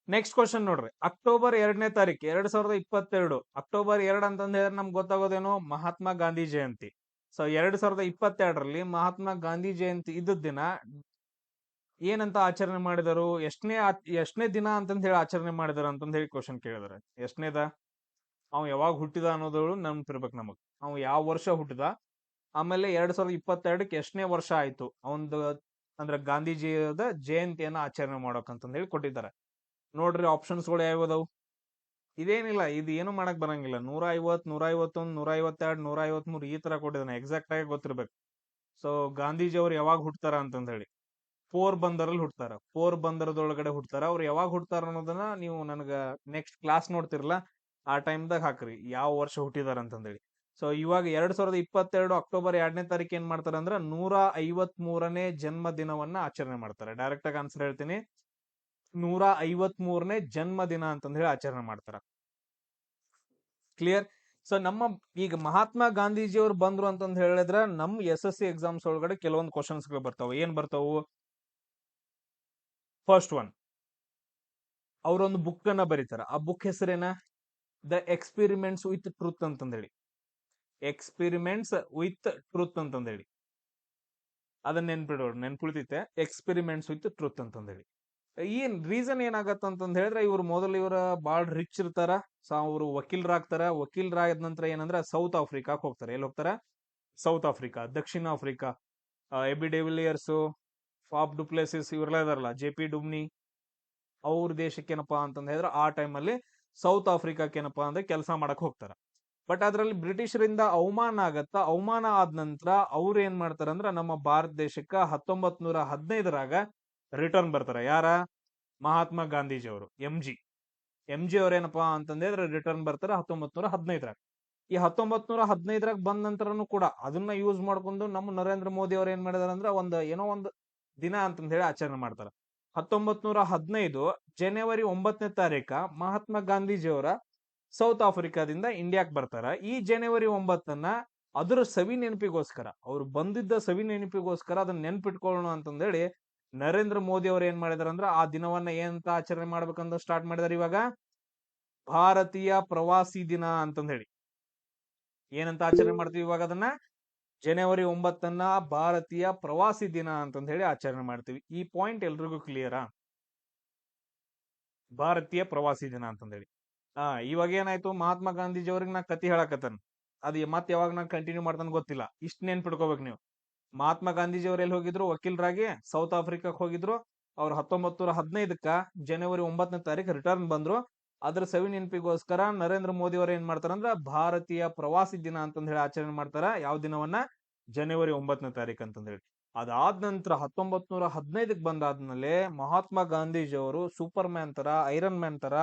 ನೆಕ್ಸ್ಟ್ ಕ್ವಶನ್ ನೋಡ್ರಿ. ಅಕ್ಟೋಬರ್ 2ನೇ ತಾರೀಕು 2022 ಅಕ್ಟೋಬರ್ 2 ಅಂತಂದ ಹೇಳಿದ್ರೆ ನಮ್ಗೆ ಗೊತ್ತಾಗೋದೇನು? ಮಹಾತ್ಮ ಗಾಂಧಿ ಜಯಂತಿ. ಸೊ 2022ರಲ್ಲಿ ಮಹಾತ್ಮ ಗಾಂಧಿ ಜಯಂತಿ ಇದ್ದ ದಿನ ಏನಂತ ಆಚರಣೆ ಮಾಡಿದರು? ಎಷ್ಟನೇ ದಿನ ಅಂತಂದ ಹೇಳಿ ಆಚರಣೆ ಮಾಡಿದಾರ ಅಂತಂದ ಹೇಳಿ ಕ್ವಶನ್ ಕೇಳಿದಾರೆ. ಎಷ್ಟನೇದ? ಅವ್ ಯಾವಾಗ ಹುಟ್ಟಿದ ಅನ್ನೋದಳು ನೆನಪಿರ್ಬೇಕು ನಮಗ್. ಅವ್ ಯಾವ ವರ್ಷ ಹುಟ್ಟಿದ, ಆಮೇಲೆ 2022ಕ್ಕೆ ಎಷ್ಟನೇ ವರ್ಷ ಆಯ್ತು ಒಂದು ಅಂದ್ರೆ ಗಾಂಧೀಜಿಯದ ಜಯಂತಿಯನ್ನ ಆಚರಣೆ ಮಾಡೋಕಂತಂದ್ ಹೇಳಿ ಕೊಟ್ಟಿದ್ದಾರೆ. ನೋಡ್ರಿ ಆಪ್ಷನ್ಸ್ಗಳು ಯಾವ್ಯಾವದಾವು. ಇದೇನಿಲ್ಲ, ಇದು ಏನು ಮಾಡಕ್ ಬರಂಗಿಲ್ಲ. 150, 151, 152, 153 ಈ ತರ ಕೊಟ್ಟಿದ್ದಾನೆ. ಎಕ್ಸಾಕ್ಟ್ ಆಗಿ ಗೊತ್ತಿರ್ಬೇಕು. ಸೊ ಗಾಂಧೀಜಿ ಅವ್ರು ಯಾವಾಗ ಹುಟ್ತಾರ ಅಂತಂದ್ ಹೇಳಿ ಪೋರ್ಬಂದರಲ್ಲಿ ಹುಟ್ತಾರ. ಪೋರ್ಬಂದರದೊಳಗಡೆ ಹುಟ್ತಾರ. ಅವ್ರು ಯಾವಾಗ ಹುಟ್ತಾರ ಅನ್ನೋದನ್ನ ನೀವು ನನಗ ನೆಕ್ಸ್ಟ್ ಕ್ಲಾಸ್ ನೋಡ್ತಿರಲ್ಲ ಆ ಟೈಮ್ದಾಗ ಹಾಕ್ರಿ ಯಾವ ವರ್ಷ ಹುಟ್ಟಿದಾರ ಅಂತಂದೇಳಿ. ಸೊ ಇವಾಗ 2022 ಅಕ್ಟೋಬರ್ 2ನೇ ತಾರೀಕು ಏನ್ ಮಾಡ್ತಾರ ಅಂದ್ರ 153ನೇ ಜನ್ಮ ದಿನವನ್ನ ಆಚರಣೆ ಮಾಡ್ತಾರೆ. ಡೈರೆಕ್ಟ್ ಆಗಿ ಆನ್ಸರ್ ಹೇಳ್ತೀನಿ, 153ನೇ ಜನ್ಮ ದಿನ ಅಂತಂದ್ ಹೇಳಿ ಆಚರಣೆ ಮಾಡ್ತಾರ. ಕ್ಲಿಯರ್. ಸೊ ನಮ್ಮ ಈಗ ಮಹಾತ್ಮ ಗಾಂಧೀಜಿ ಅವ್ರು ಬಂದ್ರು ಅಂತಂದ್ ಹೇಳಿದ್ರ ನಮ್ SSC ಎಕ್ಸಾಮ್ಸ್ ಒಳಗಡೆ ಕೆಲವೊಂದು ಕ್ವಶನ್ಸ್ ಗಳು ಬರ್ತಾವ. ಏನ್ ಬರ್ತಾವು? ಫಸ್ಟ್ ಒನ್, ಅವರೊಂದು ಬುಕ್ ಅನ್ನ ಬರೀತಾರ. ಆ ಬುಕ್ ಹೆಸರೇನ? ದ ಎಕ್ಸ್ಪೆರಿಮೆಂಟ್ಸ್ ವಿತ್ ಟ್ರೂತ್ ಅಂತಂದೇಳಿ. ಎಕ್ಸ್ಪೆರಿಮೆಂಟ್ಸ್ ವಿತ್ ಟ್ರೂತ್ ಅಂತಂದೇಳಿ ಅದನ್ನ ನೆನ್ಪಿಡ್ತೈತೆ. ಎಕ್ಸ್ಪೆರಿಮೆಂಟ್ಸ್ ವಿತ್ ಟ್ರೂತ್ ಅಂತಂದೇಳಿ. ಏನ್ ರೀಸನ್ ಏನಾಗತ್ತ ಅಂತಂದ್ ಹೇಳಿದ್ರೆ ಇವ್ರ ಬಾಳ್ ರಿಚ್ ಇರ್ತಾರ. ಸೊ ಅವರು ವಕೀಲರಾಗ್ತಾರ. ವಕೀಲರಾದ ನಂತರ ಏನಂದ್ರ ಸೌತ್ ಆಫ್ರಿಕಾಕ್ ಹೋಗ್ತಾರೆ. ಎಲ್ಲಿ ಹೋಗ್ತಾರ? ಸೌತ್ ಆಫ್ರಿಕಾ, ದಕ್ಷಿಣ Africa. AB de Villiers, Faf du Plessis ಇವರೆಲ್ಲ ಇದಾರಲ್ಲ, JP ಡುಮ್ನಿ, ಅವ್ರ ದೇಶಕ್ಕೆ ಏನಪ್ಪಾ ಅಂತಂದ್ ಹೇಳಿದ್ರೆ ಆ ಟೈಮಲ್ಲಿ ಸೌತ್ ಆಫ್ರಿಕಾಕ್ಕೆ ಏನಪ್ಪಾ ಅಂದ್ರೆ ಕೆಲಸ ಮಾಡಕ್ ಹೋಗ್ತಾರ. ಬಟ್ ಅದ್ರಲ್ಲಿ ಬ್ರಿಟಿಷರಿಂದ ಅವಮಾನ ಆಗತ್ತ. ಅವಮಾನ ಆದ ನಂತರ ಅವ್ರು ಏನ್ ಮಾಡ್ತಾರ ಅಂದ್ರ ನಮ್ಮ ಭಾರತ ದೇಶಕ್ಕ 1915ರಾಗ ರಿಟರ್ನ್ ಬರ್ತಾರ. ಯಾರ? ಮಹಾತ್ಮ ಗಾಂಧೀಜಿ ಅವರು, ಎಂ ಜಿ ಅವ್ರೇನಪ್ಪಾ ಅಂತಂದ್ರೆ ರಿಟರ್ನ್ ಬರ್ತಾರ 1915ರಾಗ. ಈ 1915ರಾಗ ಬಂದ ನಂತರನು ಕೂಡ ಅದನ್ನ ಯೂಸ್ ಮಾಡ್ಕೊಂಡು ನಮ್ಮ ನರೇಂದ್ರ ಮೋದಿ ಅವ್ರು ಏನ್ ಮಾಡಿದಾರ ಅಂದ್ರ ಒಂದು ದಿನ ಅಂತಂದ್ ಹೇಳಿ ಆಚರಣೆ ಮಾಡ್ತಾರ. 1915 ಜನವರಿ 9ನೇ ತಾರೀಕ ಮಹಾತ್ಮ ಗಾಂಧೀಜಿ ಅವರ ಸೌತ್ ಆಫ್ರಿಕಾದಿಂದ ಇಂಡಿಯಾಕ್ ಬರ್ತಾರ. ಈ ಜನವರಿ 9ನ್ನ ಅದ್ರ ಸವಿ ನೆನಪಿಗೋಸ್ಕರ, ಅವ್ರು ಬಂದಿದ್ದ ಸವಿ ನೆನಪಿಗೋಸ್ಕರ ಅದನ್ನ ನೆನ್ಪಿಟ್ಕೊಳ್ಳೋಣ ಅಂತಂದೇಳಿ ನರೇಂದ್ರ ಮೋದಿ ಅವ್ರು ಏನ್ ಮಾಡಿದಾರ ಅಂದ್ರ ಆ ದಿನವನ್ನ ಏನಂತ ಆಚರಣೆ ಮಾಡ್ಬೇಕಂತ ಸ್ಟಾರ್ಟ್ ಮಾಡಿದಾರೆ. ಇವಾಗ ಭಾರತೀಯ ಪ್ರವಾಸಿ ದಿನ ಅಂತಂದ್ ಹೇಳಿ ಏನಂತ ಆಚರಣೆ ಮಾಡ್ತೀವಿ ಇವಾಗ ಅದನ್ನ? ಜನವರಿ 9ನ್ನ ಭಾರತೀಯ ಪ್ರವಾಸಿ ದಿನ ಅಂತಂದ್ ಹೇಳಿ ಆಚರಣೆ ಮಾಡ್ತೀವಿ. ಈ ಪಾಯಿಂಟ್ ಎಲ್ರಿಗೂ ಕ್ಲಿಯರಾ? ಭಾರತೀಯ ಪ್ರವಾಸಿ ದಿನ ಅಂತಂದೇಳಿ. ಇವಾಗ ಏನಾಯ್ತು, ಮಹಾತ್ಮ ಗಾಂಧೀಜಿ ಅವ್ರಿಗೆ ನಾ ಕತಿ ಹೇಳಕತ್ತನ್. ಅದು ಮತ್ತೆ ಯಾವಾಗ ನಾನು ಕಂಟಿನ್ಯೂ ಮಾಡ್ತಾನೆ ಗೊತ್ತಿಲ್ಲ. ಇಷ್ಟ ನೆನ್ಪಿಡ್ಕೋಬೇಕು ನೀವು. ಮಹಾತ್ಮ ಗಾಂಧೀಜಿ ಅವ್ರು ಎಲ್ಲಿ ಹೋಗಿದ್ರು? ವಕೀಲರಾಗಿ ಸೌತ್ ಆಫ್ರಿಕಾಕ್ ಹೋಗಿದ್ರು. ಅವ್ರು 1915ಕ್ಕ ಜನವರಿ 9ನೇ ತಾರೀಕು ರಿಟರ್ನ್ ಬಂದ್ರು. ಅದ್ರ ಸವಿ ನೆನಪಿಗೋಸ್ಕರ ನರೇಂದ್ರ ಮೋದಿ ಅವ್ರು ಏನ್ ಮಾಡ್ತಾರಂದ್ರ ಭಾರತೀಯ ಪ್ರವಾಸಿ ದಿನ ಅಂತಂದ್ ಹೇಳಿ ಆಚರಣೆ ಮಾಡ್ತಾರ. ಯಾವ ದಿನವನ್ನ? ಜನವರಿ 9ನೇ ತಾರೀಕು ಅಂತಂದ್ ಹೇಳಿ. ಅದಾದ ನಂತರ 1915ಕ್ಕೆ ಬಂದಾದ್ಮೇಲೆ ಮಹಾತ್ಮ ಗಾಂಧೀಜಿ ಅವರು ಸೂಪರ್ ಮ್ಯಾನ್ ತರ, ಐರನ್ ಮ್ಯಾನ್ ತರ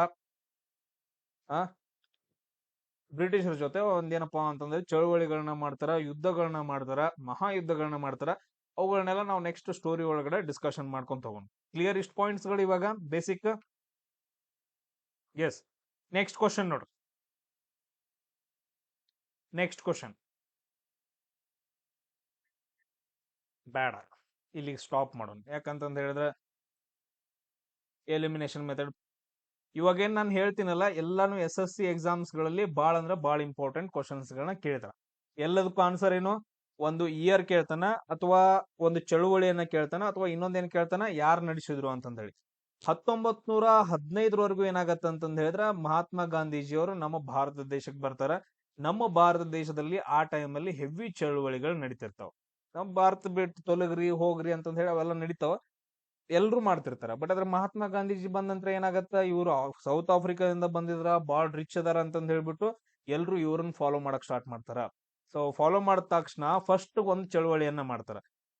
ಬ್ರಿಟಿಷರ ಜೊತೆ ಒಂದೇನಪ್ಪಾ ಅಂತಂದ್ರೆ ಚಳವಳಿಗಳನ್ನ ಮಾಡ್ತಾರ, ಯುದ್ಧಗಳನ್ನ ಮಾಡ್ತಾರ, ಮಹಾಯುದ್ಧಗಳನ್ನ ಮಾಡ್ತಾರ. ಅವುಗಳನ್ನೆಲ್ಲ ನಾವು ನೆಕ್ಸ್ಟ್ ಸ್ಟೋರಿ ಒಳಗಡೆ ಡಿಸ್ಕಷನ್ ಮಾಡ್ಕೊಂತ ಹೋಗೋಣ. ಕ್ಲಿಯರ್? ಇಷ್ಟು ಪಾಯಿಂಟ್ಸ್ ಗಳು ಇವಾಗ ಬೇಸಿಕ್. ಎಸ್. ನೆಕ್ಸ್ಟ್ ಕ್ವಶನ್ ನೋಡ್ರಿ. ನೆಕ್ಸ್ಟ್ ಕ್ವಶನ್ ಬೇಡ, ಇಲ್ಲಿಗೆ ಸ್ಟಾಪ್ ಮಾಡೋಣ. ಯಾಕಂತಂದ್ ಹೇಳಿದ್ರೆ ಎಲಿಮಿನೇಷನ್ ಮೆಥಡ್ ಇವಾಗ ಏನ್ ನಾನು ಹೇಳ್ತೀನಲ್ಲ ಎಲ್ಲಾನು SSC ಎಕ್ಸಾಮ್ಸ್ ಗಳಲ್ಲಿ ಬಾಳ ಇಂಪಾರ್ಟೆಂಟ್ ಕ್ವಶನ್ಸ್ ಗಳನ್ನ ಕೇಳ್ತಾರ. ಎಲ್ಲದಕ್ಕೂ ಆನ್ಸರ್ ಏನು? ಒಂದು ಇಯರ್ ಕೇಳ್ತಾನ, ಅಥವಾ ಒಂದು ಚಳುವಳಿಯನ್ನ ಕೇಳ್ತಾನ, ಅಥವಾ ಇನ್ನೊಂದೇನ್ ಕೇಳ್ತಾನ, ಯಾರು ನಡೆಸಿದ್ರು ಅಂತಂದ್ ಹೇಳಿ. 1915ರವರೆಗೂ ಏನಾಗತ್ತ ಅಂತಂದ್ ಹೇಳಿದ್ರ ಮಹಾತ್ಮ ಗಾಂಧೀಜಿ ಅವರು ನಮ್ಮ ಭಾರತ ದೇಶಕ್ಕೆ ಬರ್ತಾರ. ನಮ್ಮ ಭಾರತ ದೇಶದಲ್ಲಿ ಆ ಟೈಮಲ್ಲಿ ಹೆವಿ ಚಳುವಳಿಗಳು ನಡೀತಿರ್ತಾವ. ನಮ್ಮ ಭಾರತ ಬಿಟ್ಟು ತೊಲಗ್ರಿ ಹೋಗ್ರಿ ಅಂತಂದ್ ಹೇಳಿ ಅವೆಲ್ಲ ನಡೀತಾವ, ಎಲ್ರು ಮಾಡ್ತಿರ್ತಾರ. ಬಟ್ ಅದ್ರ ಮಹಾತ್ಮ ಗಾಂಧೀಜಿ ಬಂದ ನಂತರ ಏನಾಗತ್ತ, ಇವ್ರು ಸೌತ್ ಆಫ್ರಿಕಾದಿಂದ ಬಂದಿದ್ರ, ಬಾಳ್ ರಿಚ್ ಅದಾರ ಅಂತಂದ್ ಹೇಳ್ಬಿಟ್ಟು ಎಲ್ರು ಇವ್ರನ್ನ ಫಾಲೋ ಮಾಡಕ್ ಸ್ಟಾರ್ಟ್ ಮಾಡ್ತಾರ. ಸೊ ಫಾಲೋ ಮಾಡಿದ ತಕ್ಷಣ ಫಸ್ಟ್ ಒಂದು ಚಳವಳಿಯನ್ನ ಮಾಡ್ತಾರ.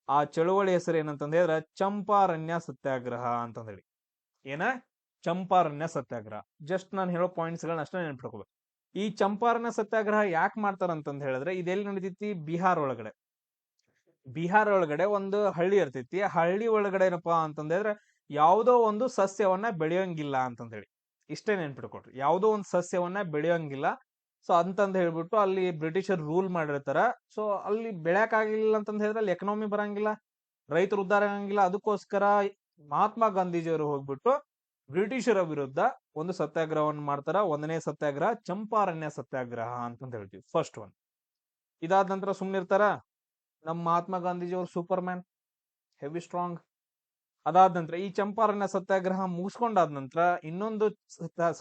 ಆ ಚಳವಳಿ ಹೆಸರು ಏನಂತಂದ್ ಹೇಳಿದ್ರೆ ಚಂಪಾರಣ್ಯ ಸತ್ಯಾಗ್ರಹ ಅಂತಂದ್ ಹೇಳಿ. ಏನ? ಚಂಪಾರಣ್ಯ ಸತ್ಯಾಗ್ರಹ. ಜಸ್ಟ್ ನಾನು ಹೇಳೋ ಪಾಯಿಂಟ್ಸ್ ಗಳನ್ನ ಅಷ್ಟೇ ನೆನ್ಪಿಟ್ಕೋಬೇಕು. ಈ ಚಂಪಾರಣ್ಯ ಸತ್ಯಾಗ್ರಹ ಯಾಕೆ ಮಾಡ್ತಾರ ಅಂತಂದ್ ಹೇಳಿದ್ರೆ ಇದೆಲ್ಲಿ ನಡೀತೈತಿ? ಬಿಹಾರ್ ಒಳಗಡೆ. ಬಿಹಾರ ಒಳಗಡೆ ಒಂದು ಹಳ್ಳಿ ಇರ್ತೈತಿ. ಆ ಹಳ್ಳಿ ಒಳಗಡೆ ಏನಪ್ಪಾ ಅಂತಂದ್ರೆ ಯಾವುದೋ ಒಂದು ಸಸ್ಯವನ್ನ ಬೆಳೆಯೋಂಗಿಲ್ಲ ಅಂತಂದ್ ಹೇಳಿ. ಇಷ್ಟೇ ನೆನ್ಪಿಟ್ಕೊಟ್ರಿ, ಯಾವುದೋ ಒಂದು ಸಸ್ಯವನ್ನ ಬೆಳೆಯೋಂಗಿಲ್ಲ. ಸೊ ಅಂತಂದ್ ಹೇಳ್ಬಿಟ್ಟು ಅಲ್ಲಿ ಬ್ರಿಟಿಷರ್ ರೂಲ್ ಮಾಡಿರ್ತಾರ. ಸೊ ಅಲ್ಲಿ ಬೆಳೆಯಕ್ ಆಗಿಲ್ಲ ಅಂತಂದ್ ಹೇಳಿದ್ರೆ ಅಲ್ಲಿ ಎಕನಾಮಿ ಬರಂಗಿಲ್ಲ, ರೈತರು ಉದ್ಧಾರ ಆಗಂಗಿಲ್ಲ. ಅದಕ್ಕೋಸ್ಕರ ಮಹಾತ್ಮ ಗಾಂಧೀಜಿ ಅವರು ಹೋಗ್ಬಿಟ್ಟು ಬ್ರಿಟಿಷರ ವಿರುದ್ಧ ಒಂದು ಸತ್ಯಾಗ್ರಹವನ್ನು ಮಾಡ್ತಾರ. 1ನೇ ಸತ್ಯಾಗ್ರಹ ಚಂಪಾರಣ್ಯ ಸತ್ಯಾಗ್ರಹ ಅಂತಂದ್ ಹೇಳ್ತೀವಿ, ಫಸ್ಟ್ ಒನ್. ಇದಾದ ನಂತರ ಸುಮ್ನಿರ್ತಾರ? ನಮ್ಮ ಮಹಾತ್ಮ ಗಾಂಧೀಜಿ ಅವರು ಸೂಪರ್ ಮ್ಯಾನ್, ಹೆವಿ ಸ್ಟ್ರಾಂಗ್. ಅದಾದ ನಂತರ ಈ ಚಂಪಾರಣ್ಯ ಸತ್ಯಾಗ್ರಹ ಮುಗಿಸ್ಕೊಂಡಾದ ನಂತರ ಇನ್ನೊಂದು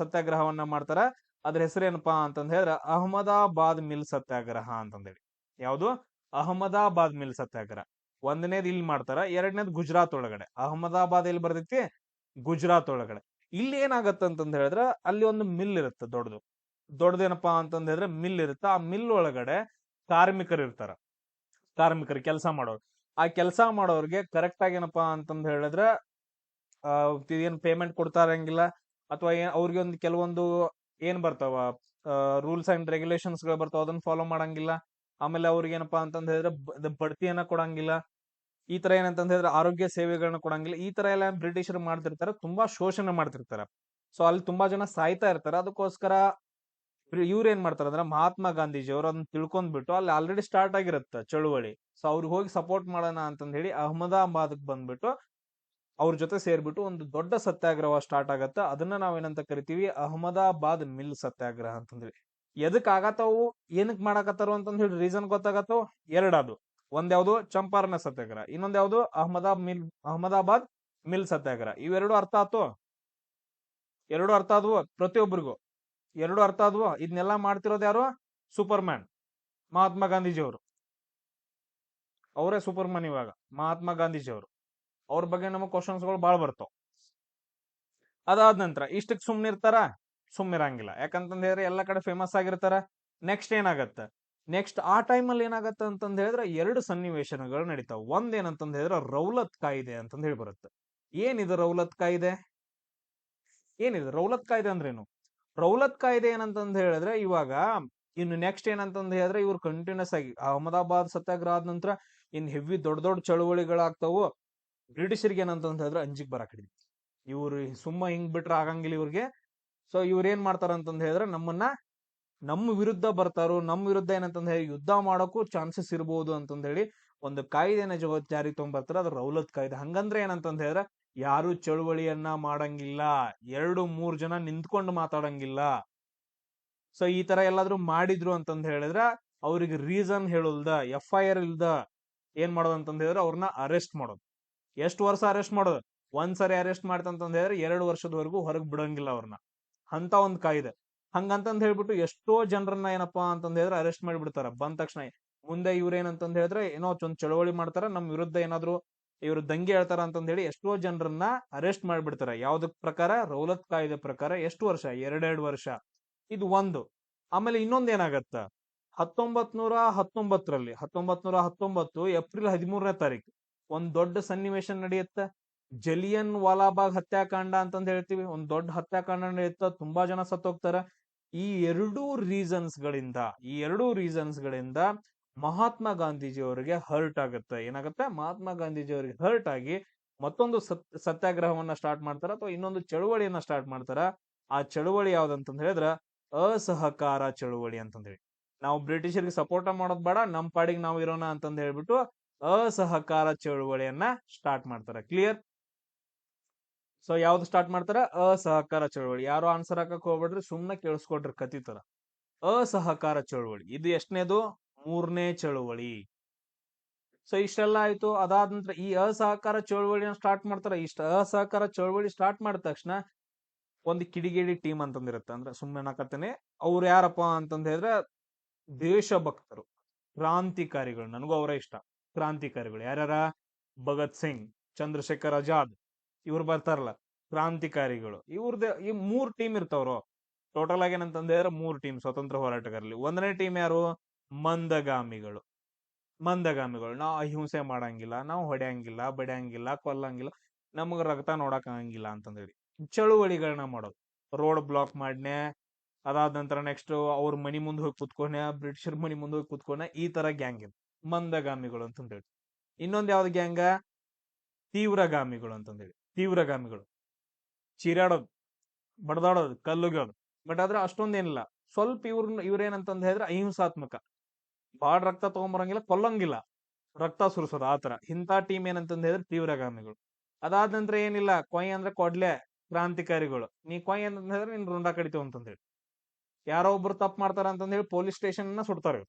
ಸತ್ಯಾಗ್ರಹವನ್ನ ಮಾಡ್ತಾರ. ಅದ್ರ ಹೆಸರೇನಪ್ಪಾ ಅಂತಂದ್ ಹೇಳಿದ್ರೆ ಅಹಮದಾಬಾದ್ ಮಿಲ್ ಸತ್ಯಾಗ್ರಹ ಅಂತಂದೇಳಿ. ಯಾವುದು? ಅಹಮದಾಬಾದ್ ಮಿಲ್ ಸತ್ಯಾಗ್ರಹ. ಒಂದನೇದು ಇಲ್ಲಿ ಮಾಡ್ತಾರ, ಎರಡನೇದು ಗುಜರಾತ್ ಒಳಗಡೆ. ಅಹಮದಾಬಾದ್ ಎಲ್ಲಿ ಬರ್ತೈತಿ? ಗುಜರಾತ್ ಒಳಗಡೆ. ಇಲ್ಲಿ ಏನಾಗತ್ತ ಅಂತಂದ್ ಹೇಳಿದ್ರ ಅಲ್ಲಿ ಒಂದು ಮಿಲ್ ಇರುತ್ತೆ, ದೊಡ್ಡದೇನಪ್ಪಾ ಅಂತಂದ್ ಹೇಳಿದ್ರೆ ಮಿಲ್ ಇರುತ್ತೆ. ಆ ಮಿಲ್ ಒಳಗಡೆ ಕಾರ್ಮಿಕರು ಇರ್ತಾರ, ಕಾರ್ಮಿಕರು ಕೆಲಸ ಮಾಡೋರು. ಆ ಕೆಲಸ ಮಾಡೋರ್ಗೆ ಕರೆಕ್ಟ್ ಆಗಿ ಏನಪ್ಪಾ ಅಂತಂದ್ ಹೇಳಿದ್ರೆ ಏನ್ ಪೇಮೆಂಟ್ ಕೊಡ್ತಾ ಇರಂಗಿಲ್ಲ, ಅಥವಾ ಅವ್ರಿಗೆ ಒಂದು ಕೆಲವೊಂದು ಏನ್ ಬರ್ತಾವ ರೂಲ್ಸ್ ಅಂಡ್ ರೆಗ್ಯುಲೇಷನ್ಸ್ ಗಳು ಬರ್ತಾವ, ಅದನ್ನ ಫಾಲೋ ಮಾಡಂಗಿಲ್ಲ. ಆಮೇಲೆ ಅವ್ರಿಗೆ ಏನಪ್ಪಾ ಅಂತಂದ್ ಹೇಳಿದ್ರೆ ಬಡ್ತಿಯನ್ನ ಕೊಡಂಗಿಲ್ಲ. ಈ ತರ ಏನಂತಂದ್ ಹೇಳಿದ್ರೆ ಆರೋಗ್ಯ ಸೇವೆಗಳನ್ನ ಕೊಡಂಗಿಲ್ಲ. ಈ ತರ ಎಲ್ಲ ಬ್ರಿಟಿಷರು ಮಾಡ್ತಿರ್ತಾರೆ, ತುಂಬಾ ಶೋಷಣೆ ಮಾಡ್ತಿರ್ತಾರೆ. ಸೊ ಅಲ್ಲಿ ತುಂಬಾ ಜನ ಸಾಯ್ತಾ ಇರ್ತಾರೆ. ಅದಕ್ಕೋಸ್ಕರ ಇವ್ರು ಏನ್ ಮಾಡ್ತಾರ ಅಂದ್ರೆ ಮಹಾತ್ಮ ಗಾಂಧೀಜಿ ಅವರು ಅದನ್ನ ತಿಳ್ಕೊಂಡ್ಬಿಟ್ಟು ಅಲ್ಲಿ ಆಲ್ರೆಡಿ ಸ್ಟಾರ್ಟ್ ಆಗಿರುತ್ತೆ ಚಳುವಳಿ. ಸೊ ಅವ್ರಿಗೆ ಹೋಗಿ ಸಪೋರ್ಟ್ ಮಾಡೋಣ ಅಂತಂದ್ ಹೇಳಿ ಅಹಮದಾಬಾದ್ ಬಂದ್ಬಿಟ್ಟು ಅವ್ರ ಜೊತೆ ಸೇರ್ಬಿಟ್ಟು ಒಂದು ದೊಡ್ಡ ಸತ್ಯಾಗ್ರಹ ಸ್ಟಾರ್ಟ್ ಆಗತ್ತ. ಅದನ್ನ ನಾವೇನಂತ ಕರಿತೀವಿ? ಅಹಮದಾಬಾದ್ ಮಿಲ್ ಸತ್ಯಾಗ್ರಹ ಅಂತಂದ್ರಿ. ಎದಕ್ ಆಗತ್ತವು, ಏನಕ್ ಮಾಡಾಕತ್ತಾರ ಅಂತಂದ್ ಹೇಳಿ ರೀಸನ್ ಗೊತ್ತಾಗತ್ತೋ ಎರಡದು. ಒಂದ್ಯಾವ್ದು ಚಂಪಾರಣ ಸತ್ಯಾಗ್ರಹ, ಇನ್ನೊಂದ್ ಯಾವ್ದು ಅಹಮದಾಬಾದ್ ಮಿಲ್ ಸತ್ಯಾಗ್ರಹ. ಇವೆರಡು ಅರ್ಥ ಆತು? ಎರಡು ಅರ್ಥ ಆದ್ವು ಪ್ರತಿಯೊಬ್ಬರಿಗೂ? ಎರಡು ಅರ್ಥ ಆದ್ವು? ಇದನ್ನೆಲ್ಲಾ ಮಾಡ್ತಿರೋದು ಯಾರು? ಸೂಪರ್ ಮ್ಯಾನ್ ಮಹಾತ್ಮ ಗಾಂಧೀಜಿ ಅವರು. ಅವರೇ ಸೂಪರ್ ಮ್ಯಾನ್ ಇವಾಗ, ಮಹಾತ್ಮ ಗಾಂಧೀಜಿ ಅವರು. ಅವ್ರ ಬಗ್ಗೆ ನಮಗ್ ಕ್ವಶನ್ಸ್ ಗಳು ಬಾಳ್ ಬರ್ತಾವ. ಅದಾದ ನಂತರ ಇಷ್ಟಕ್ ಸುಮ್ನಿರ್ತಾರ? ಸುಮ್ನಿರಂಗಿಲ್ಲ. ಯಾಕಂತಂದ್ ಹೇಳಿದ್ರೆ ಎಲ್ಲಾ ಕಡೆ ಫೇಮಸ್ ಆಗಿರ್ತಾರ. ನೆಕ್ಸ್ಟ್ ಏನಾಗತ್ತ? ನೆಕ್ಸ್ಟ್ ಆ ಟೈಮಲ್ಲಿ ಏನಾಗತ್ತ ಅಂತಂದ್ ಹೇಳಿದ್ರೆ ಎರಡು ಸನ್ನಿವೇಶನಗಳು ನಡೀತಾವ. ಒಂದ್ ಏನಂತಂದ್ ಹೇಳಿದ್ರೆ ರೌಲತ್ ಕಾಯ್ದೆ ಅಂತಂದ್ ಹೇಳಿ ಬರುತ್ತೆ. ಏನಿದೆ ರೌಲತ್ ಕಾಯ್ದೆ? ಏನಿದೆ ರೌಲತ್ ಕಾಯ್ದೆ ಅಂದ್ರೇನು? ರೌಲತ್ ಕಾಯ್ದೆ ಏನಂತಂದ್ ಹೇಳಿದ್ರೆ ಇವಾಗ ಇನ್ನು ನೆಕ್ಸ್ಟ್ ಏನಂತಂದ್ ಹೇಳಿದ್ರೆ ಇವ್ರು ಕಂಟಿನ್ಯೂಸ್ ಆಗಿ ಅಹಮದಾಬಾದ್ ಸತ್ಯಾಗ್ರಹ ಆದ ನಂತರ ಇನ್ ಹೆವಿ ದೊಡ್ಡ ದೊಡ್ಡ ಚಳುವಳಿಗಳಾಗ್ತಾವು. ಬ್ರಿಟಿಷರಿಗೆ ಏನಂತಂದ್ ಹೇಳಿದ್ರೆ ಅಂಜಿಕ್ ಬರಾಕ್ ಹಿಡಿತು. ಇವ್ರು ಸುಮ್ಮ ಹಿಂಗ್ ಬಿಟ್ರೆ ಆಗಂಗಿಲ್ಲ ಇವ್ರಿಗೆ. ಸೊ ಇವ್ರ ಏನ್ ಮಾಡ್ತಾರ ಅಂತಂದ್ ಹೇಳಿದ್ರೆ ನಮ್ಮ ವಿರುದ್ಧ ಬರ್ತಾರೋ, ನಮ್ಮ ವಿರುದ್ಧ ಏನಂತಂದ್ ಹೇಳಿ ಯುದ್ಧ ಮಾಡೋಕ್ಕೂ ಚಾನ್ಸಸ್ ಇರ್ಬೋದು ಅಂತಂದ್ ಹೇಳಿ ಒಂದು ಕಾಯ್ದೆನ ಜಾರಿ ತಗೊಂಡ್ಬರ್ತಾರ. ಅದು ರೌಲತ್ ಕಾಯ್ದೆ. ಹಂಗಂದ್ರೆ ಏನಂತಂದ್ ಹೇಳಿದ್ರೆ ಯಾರು ಚಳುವಳಿಯನ್ನ ಮಾಡಂಗಿಲ್ಲ, 2-3 ಜನ ನಿಂತ್ಕೊಂಡು ಮಾತಾಡಂಗಿಲ್ಲ. ಸೊ ಈ ತರ ಎಲ್ಲಾದ್ರೂ ಮಾಡಿದ್ರು ಅಂತಂದ್ ಹೇಳಿದ್ರ ಅವ್ರಿಗೆ ರೀಸನ್ ಹೇಳುಲ್ದ, FIR ಇಲ್ದ ಏನ್ ಮಾಡೋದು ಅಂತಂದ್ ಹೇಳಿದ್ರೆ ಅವ್ರನ್ನ ಅರೆಸ್ಟ್ ಮಾಡೋದು. ಎಷ್ಟು ವರ್ಷ ಅರೆಸ್ಟ್ ಮಾಡೋದು? ಒಂದ್ಸರಿ ಅರೆಸ್ಟ್ ಮಾಡ್ತಂತಂದ್ ಹೇಳಿದ್ರೆ 2 ವರ್ಷದವರೆಗೂ ಹೊರಗ್ ಬಿಡಂಗಿಲ್ಲ ಅವ್ರನ್ನ. ಅಂತ ಒಂದ್ ಕಾಯ್ದೆ. ಹಂಗಂತಂದ್ ಹೇಳ್ಬಿಟ್ಟು ಎಷ್ಟೋ ಜನರನ್ನ ಏನಪ್ಪಾ ಅಂತಂದ್ ಹೇಳಿದ್ರೆ ಅರೆಸ್ಟ್ ಮಾಡಿಬಿಡ್ತಾರ ಬಂದ ತಕ್ಷಣ. ಮುಂದೆ ಇವ್ರೇನಂತಂದ್ ಹೇಳಿದ್ರೆ ಏನೋ ಒಂದ್ ಚಳವಳಿ ಮಾಡ್ತಾರ, ನಮ್ ವಿರುದ್ಧ ಏನಾದ್ರು ಇವ್ರು ದಂಗೆ ಹೇಳ್ತಾರ ಅಂತಂದ್ ಹೇಳಿ ಎಷ್ಟೋ ಜನರನ್ನ ಅರೆಸ್ಟ್ ಮಾಡ್ಬಿಡ್ತಾರ. ಯಾವ್ದಕ್ ಪ್ರಕಾರ? ರೌಲತ್ ಕಾಯ್ದೆ ಪ್ರಕಾರ. ಎಷ್ಟು ವರ್ಷ? 2 ವರ್ಷ. ಇದು ಒಂದು. ಆಮೇಲೆ ಇನ್ನೊಂದ್ ಏನಾಗತ್ತ? 1919 ಏಪ್ರಿಲ್ 13ನೇ ತಾರೀಕು ಒಂದ್ ದೊಡ್ಡ ಸನ್ನಿವೇಶ ನಡೆಯುತ್ತ. ಜಲಿಯನ್ ವಾಲಾಬಾಗ್ ಹತ್ಯಾಕಾಂಡ ಅಂತಂದ್ ಹೇಳ್ತೀವಿ. ಒಂದ್ ದೊಡ್ಡ ಹತ್ಯಾಕಾಂಡ ನಡೆಯುತ್ತ, ತುಂಬಾ ಜನ ಸತ್ತೋಗ್ತಾರ. ಈ ಎರಡೂ ರೀಸನ್ಸ್ ಗಳಿಂದ ಮಹಾತ್ಮ ಗಾಂಧೀಜಿ ಅವರಿಗೆ ಹರ್ಟ್ ಆಗುತ್ತೆ. ಏನಾಗುತ್ತೆ? ಮಹಾತ್ಮ ಗಾಂಧೀಜಿ ಅವರಿಗೆ ಹರ್ಟ್ ಆಗಿ ಮತ್ತೊಂದು ಸತ್ಯಾಗ್ರಹವನ್ನ ಸ್ಟಾರ್ಟ್ ಮಾಡ್ತಾರ, ಅಥವಾ ಇನ್ನೊಂದು ಚಳುವಳಿಯನ್ನ ಸ್ಟಾರ್ಟ್ ಮಾಡ್ತಾರ. ಆ ಚಳುವಳಿ ಯಾವ್ದಂತಂದ್ ಹೇಳಿದ್ರ ಅಸಹಕಾರ ಚಳುವಳಿ ಅಂತಂದ್ ಹೇಳಿ. ನಾವು ಬ್ರಿಟಿಷರಿಗೆ ಸಪೋರ್ಟ್ ಮಾಡೋದ್ ಬೇಡ, ನಮ್ ಪಾಡಿಗೆ ನಾವು ಇರೋಣ ಅಂತಂದ್ ಹೇಳ್ಬಿಟ್ಟು ಅಸಹಕಾರ ಚಳುವಳಿಯನ್ನ ಸ್ಟಾರ್ಟ್ ಮಾಡ್ತಾರ. ಕ್ಲಿಯರ್? ಸೊ ಯಾವ್ದು ಸ್ಟಾರ್ಟ್ ಮಾಡ್ತಾರ? ಅಸಹಕಾರ ಚಳುವಳಿ. ಯಾರು ಆನ್ಸರ್ ಹಾಕಕ್ ಹೋಗ್ಬೇಡ್ರಿ, ಸುಮ್ನೆ ಕೇಳಿಸ್ಕೊಡ್ರಿ ಕತಿ ತರ. ಅಸಹಕಾರ ಚಳುವಳಿ ಇದು ಎಷ್ಟನೇದು? 3ನೇ ಚಳುವಳಿ. ಸೊ ಇಷ್ಟೆಲ್ಲ ಆಯ್ತು. ಅದಾದ ನಂತರ ಈ ಅಸಹಕಾರ ಚಳುವಳಿನ ಸ್ಟಾರ್ಟ್ ಮಾಡ್ತಾರ. ಅಸಹಕಾರ ಚಳುವಳಿ ಸ್ಟಾರ್ಟ್ ಮಾಡಿದ ತಕ್ಷಣ ಒಂದು ಕಿಡಿಗೇಡಿ ಟೀಮ್ ಅಂತಂದಿರುತ್ತೆ. ಅಂದ್ರೆ ಸುಮ್ಮನೆ ನಾಕತ್ತೇನೆ, ಅವ್ರು ಯಾರಪ್ಪ ಅಂತಂದ್ ಹೇಳಿದ್ರೆ ದೇಶಭಕ್ತರು, ಕ್ರಾಂತಿಕಾರಿಗಳು. ನನಗೂ ಅವರೇ ಇಷ್ಟ, ಕ್ರಾಂತಿಕಾರಿಗಳು. ಯಾರ್ಯಾರ? ಭಗತ್ ಸಿಂಗ್, ಚಂದ್ರಶೇಖರ್ ಆಜಾದ್, ಇವ್ರು ಬರ್ತಾರಲ್ಲ ಕ್ರಾಂತಿಕಾರಿಗಳು. ಈ 3 ಟೀಮ್ ಇರ್ತಾವ್ರು. ಟೋಟಲ್ ಆಗಿ ಏನಂತಂದ್ ಹೇಳಿದ್ರೆ 3 ಟೀಮ್ ಸ್ವತಂತ್ರ ಹೋರಾಟಗಾರರಲ್ಲಿ. 1ನೇ ಟೀಮ್ ಯಾರು? ಮಂದಗಾಮಿಗಳು. ನಾವು ಅಹಿಂಸೆ ಮಾಡಂಗಿಲ್ಲ, ನಾವು ಹೊಡೆಯಂಗಿಲ್ಲ, ಬಡಿಯಂಗಿಲ್ಲ, ಕೊಲ್ಲಂಗಿಲ್ಲ, ನಮಗ ರಕ್ತ ನೋಡಕ್ ಆಗಂಗಿಲ್ಲ ಅಂತಂದ್ ಹೇಳಿ ಚಳುವಳಿಗಳನ್ನ ಮಾಡೋದು. ರೋಡ್ ಬ್ಲಾಕ್ ಮಾಡ್ನೆ, ಅದಾದ ನಂತರ ನೆಕ್ಸ್ಟ್ ಅವ್ರ ಮನಿ ಮುಂದೆ ಹೋಗಿ ಕುತ್ಕೊನೆ, ಬ್ರಿಟಿಷರ್ ಮನಿ ಮುಂದೆ ಹೋಗಿ ಕುತ್ಕೊನೆ. ಈ ತರ ಗ್ಯಾಂಗ್ ಇದೆ ಮಂದಗಾಮಿಗಳು ಅಂತಂದ್ ಹೇಳಿ. ಇನ್ನೊಂದ್ ಯಾವ್ದು ಗ್ಯಾಂಗ? ತೀವ್ರಗಾಮಿಗಳು ಅಂತಂದೇಳಿ. ತೀವ್ರಗಾಮಿಗಳು ಚೀರಾಡೋದು, ಬಡದಾಡೋದು, ಕಲ್ಲುಗೋದು. ಬಟ್ ಆದ್ರೆ ಅಷ್ಟೊಂದೇನಿಲ್ಲ. ಸ್ವಲ್ಪ ಇವ್ರೇನಂತಂದ್ ಹೇಳಿದ್ರೆ ಅಹಿಂಸಾತ್ಮಕ. ಬಾಳ ರಕ್ತ ತಗೊಂಬರಂಗಿಲ್ಲ, ಕೊಲ್ಲಂಗಿಲ್ಲ, ರಕ್ತ ಸುರಿಸೋದು ಆತರ. ಇಂಥ ಟೀಮ್ ಏನಂತಂದ್ ಹೇಳಿದ್ರೆ ತೀವ್ರಗಾಮಿಗಳು. ಅದಾದ ನಂತರ ಏನಿಲ್ಲ, ಕೊಯ್ ಅಂದ್ರೆ ಕೊಡ್ಲೆ, ಕ್ರಾಂತಿಕಾರಿಗಳು. ನೀ ಕೊಯ್ ಅಂತಂದ್ ಹೇಳಿದ್ರೆ ನಿನ್ ರುಂಡ ಕಡಿತೇವ್ ಅಂತಂದ್ ಹೇಳಿ. ಯಾರೋ ಒಬ್ರು ತಪ್ಪು ಮಾಡ್ತಾರ ಅಂತಂದ್ ಹೇಳಿ ಪೊಲೀಸ್ ಸ್ಟೇಷನ್ ಸುಡ್ತಾರೆ.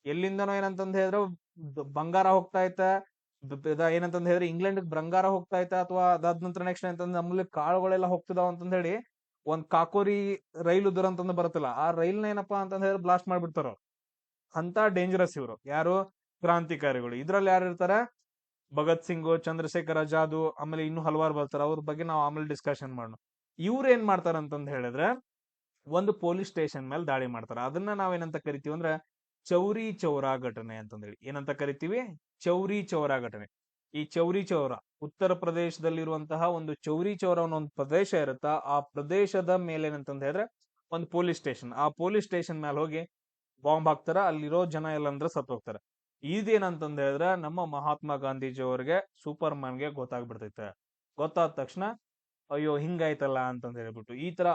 ಎಲ್ಲಿಂದನೋ ಏನಂತಂದ್ ಹೇಳಿದ್ರೆ ಬಂಗಾರ ಹೋಗ್ತಾ ಐತ, ಏನಂತಂದ್ ಹೇಳಿದ್ರೆ ಇಂಗ್ಲೆಂಡ್ ಬಂಗಾರ ಹೋಗ್ತಾ ಐತ, ಅಥವಾ ಅದಾದ ನಂತರ ನೆಕ್ಸ್ಟ್ ಏನಂತಂದ್ರೆ ನಮ್ಮಲ್ಲಿ ಕಾಳುಗಳೆಲ್ಲ ಹೋಗ್ತಿದಾವ ಅಂತಂದ್ ಹೇಳಿ ಒಂದ್ ಕಾಕೋರಿ ರೈಲು ದುರಂತ ಬರುತ್ತಲ್ಲ, ಆ ರೈಲ್ನ ಏನಪ್ಪಾ ಅಂತಂದ್ ಹೇಳಿದ್ರೆ ಬ್ಲಾಸ್ಟ್ ಮಾಡ್ಬಿಡ್ತಾರ. ಅಂತ ಡೇಂಜರಸ್ ಇವ್ರು. ಯಾರು? ಕ್ರಾಂತಿಕಾರಿಗಳು. ಇದ್ರಲ್ಲಿ ಯಾರು ಇರ್ತಾರ? ಭಗತ್ ಸಿಂಗ್, ಚಂದ್ರಶೇಖರ್ ಆಜಾದ್, ಆಮೇಲೆ ಇನ್ನು ಹಲವಾರು ಬರ್ತಾರ. ಅವ್ರ ಬಗ್ಗೆ ನಾವು ಆಮೇಲೆ ಡಿಸ್ಕಷನ್ ಮಾಡೋಣ. ಇವ್ರು ಏನ್ ಮಾಡ್ತಾರ ಅಂತಂದ್ ಹೇಳಿದ್ರೆ, ಒಂದು ಪೊಲೀಸ್ ಸ್ಟೇಷನ್ ಮೇಲೆ ದಾಳಿ ಮಾಡ್ತಾರ. ಅದನ್ನ ನಾವೇನಂತ ಕರಿತೀವಿ ಅಂದ್ರೆ ಚೌರಿ ಚೌರಾ ಘಟನೆ ಅಂತಂದೇಳಿ. ಏನಂತ ಕರಿತೀವಿ? ಚೌರಿ ಚೌರಾ ಘಟನೆ. ಈ ಚೌರಿ ಚೌರ ಉತ್ತರ ಪ್ರದೇಶದಲ್ಲಿರುವಂತಹ ಒಂದು ಚೌರಿ ಚೌರ ಅನ್ನೋ ಒಂದು ಪ್ರದೇಶ ಇರುತ್ತಾ, ಆ ಪ್ರದೇಶದ ಮೇಲೆ ಏನಂತಂದ ಹೇಳಿದ್ರೆ ಒಂದು ಪೊಲೀಸ್ ಸ್ಟೇಷನ್. ಆ ಪೊಲೀಸ್ ಸ್ಟೇಷನ್ ಮೇಲೆ ಹೋಗಿ ಬಾಂಬ್ ಹಾಕ್ತಾರ. ಅಲ್ಲಿರೋ ಜನ ಎಲ್ಲ ಅಂದ್ರೆ ಸತ್ತು ಹೋಗ್ತಾರೆ. ಇದೇನಂತಂದ ಹೇಳಿದ್ರೆ ನಮ್ಮ ಮಹಾತ್ಮ ಗಾಂಧೀಜಿ ಅವರಿಗೆ, ಸೂಪರ್ ಮ್ಯಾನ್ಗೆ ಗೊತ್ತಾಗ್ಬಿಡ್ತೈತೆ. ಗೊತ್ತಾದ ತಕ್ಷಣ ಅಯ್ಯೋ ಹಿಂಗಾಯ್ತಲ್ಲ ಅಂತಂದ ಹೇಳ್ಬಿಟ್ಟು, ಈ ತರ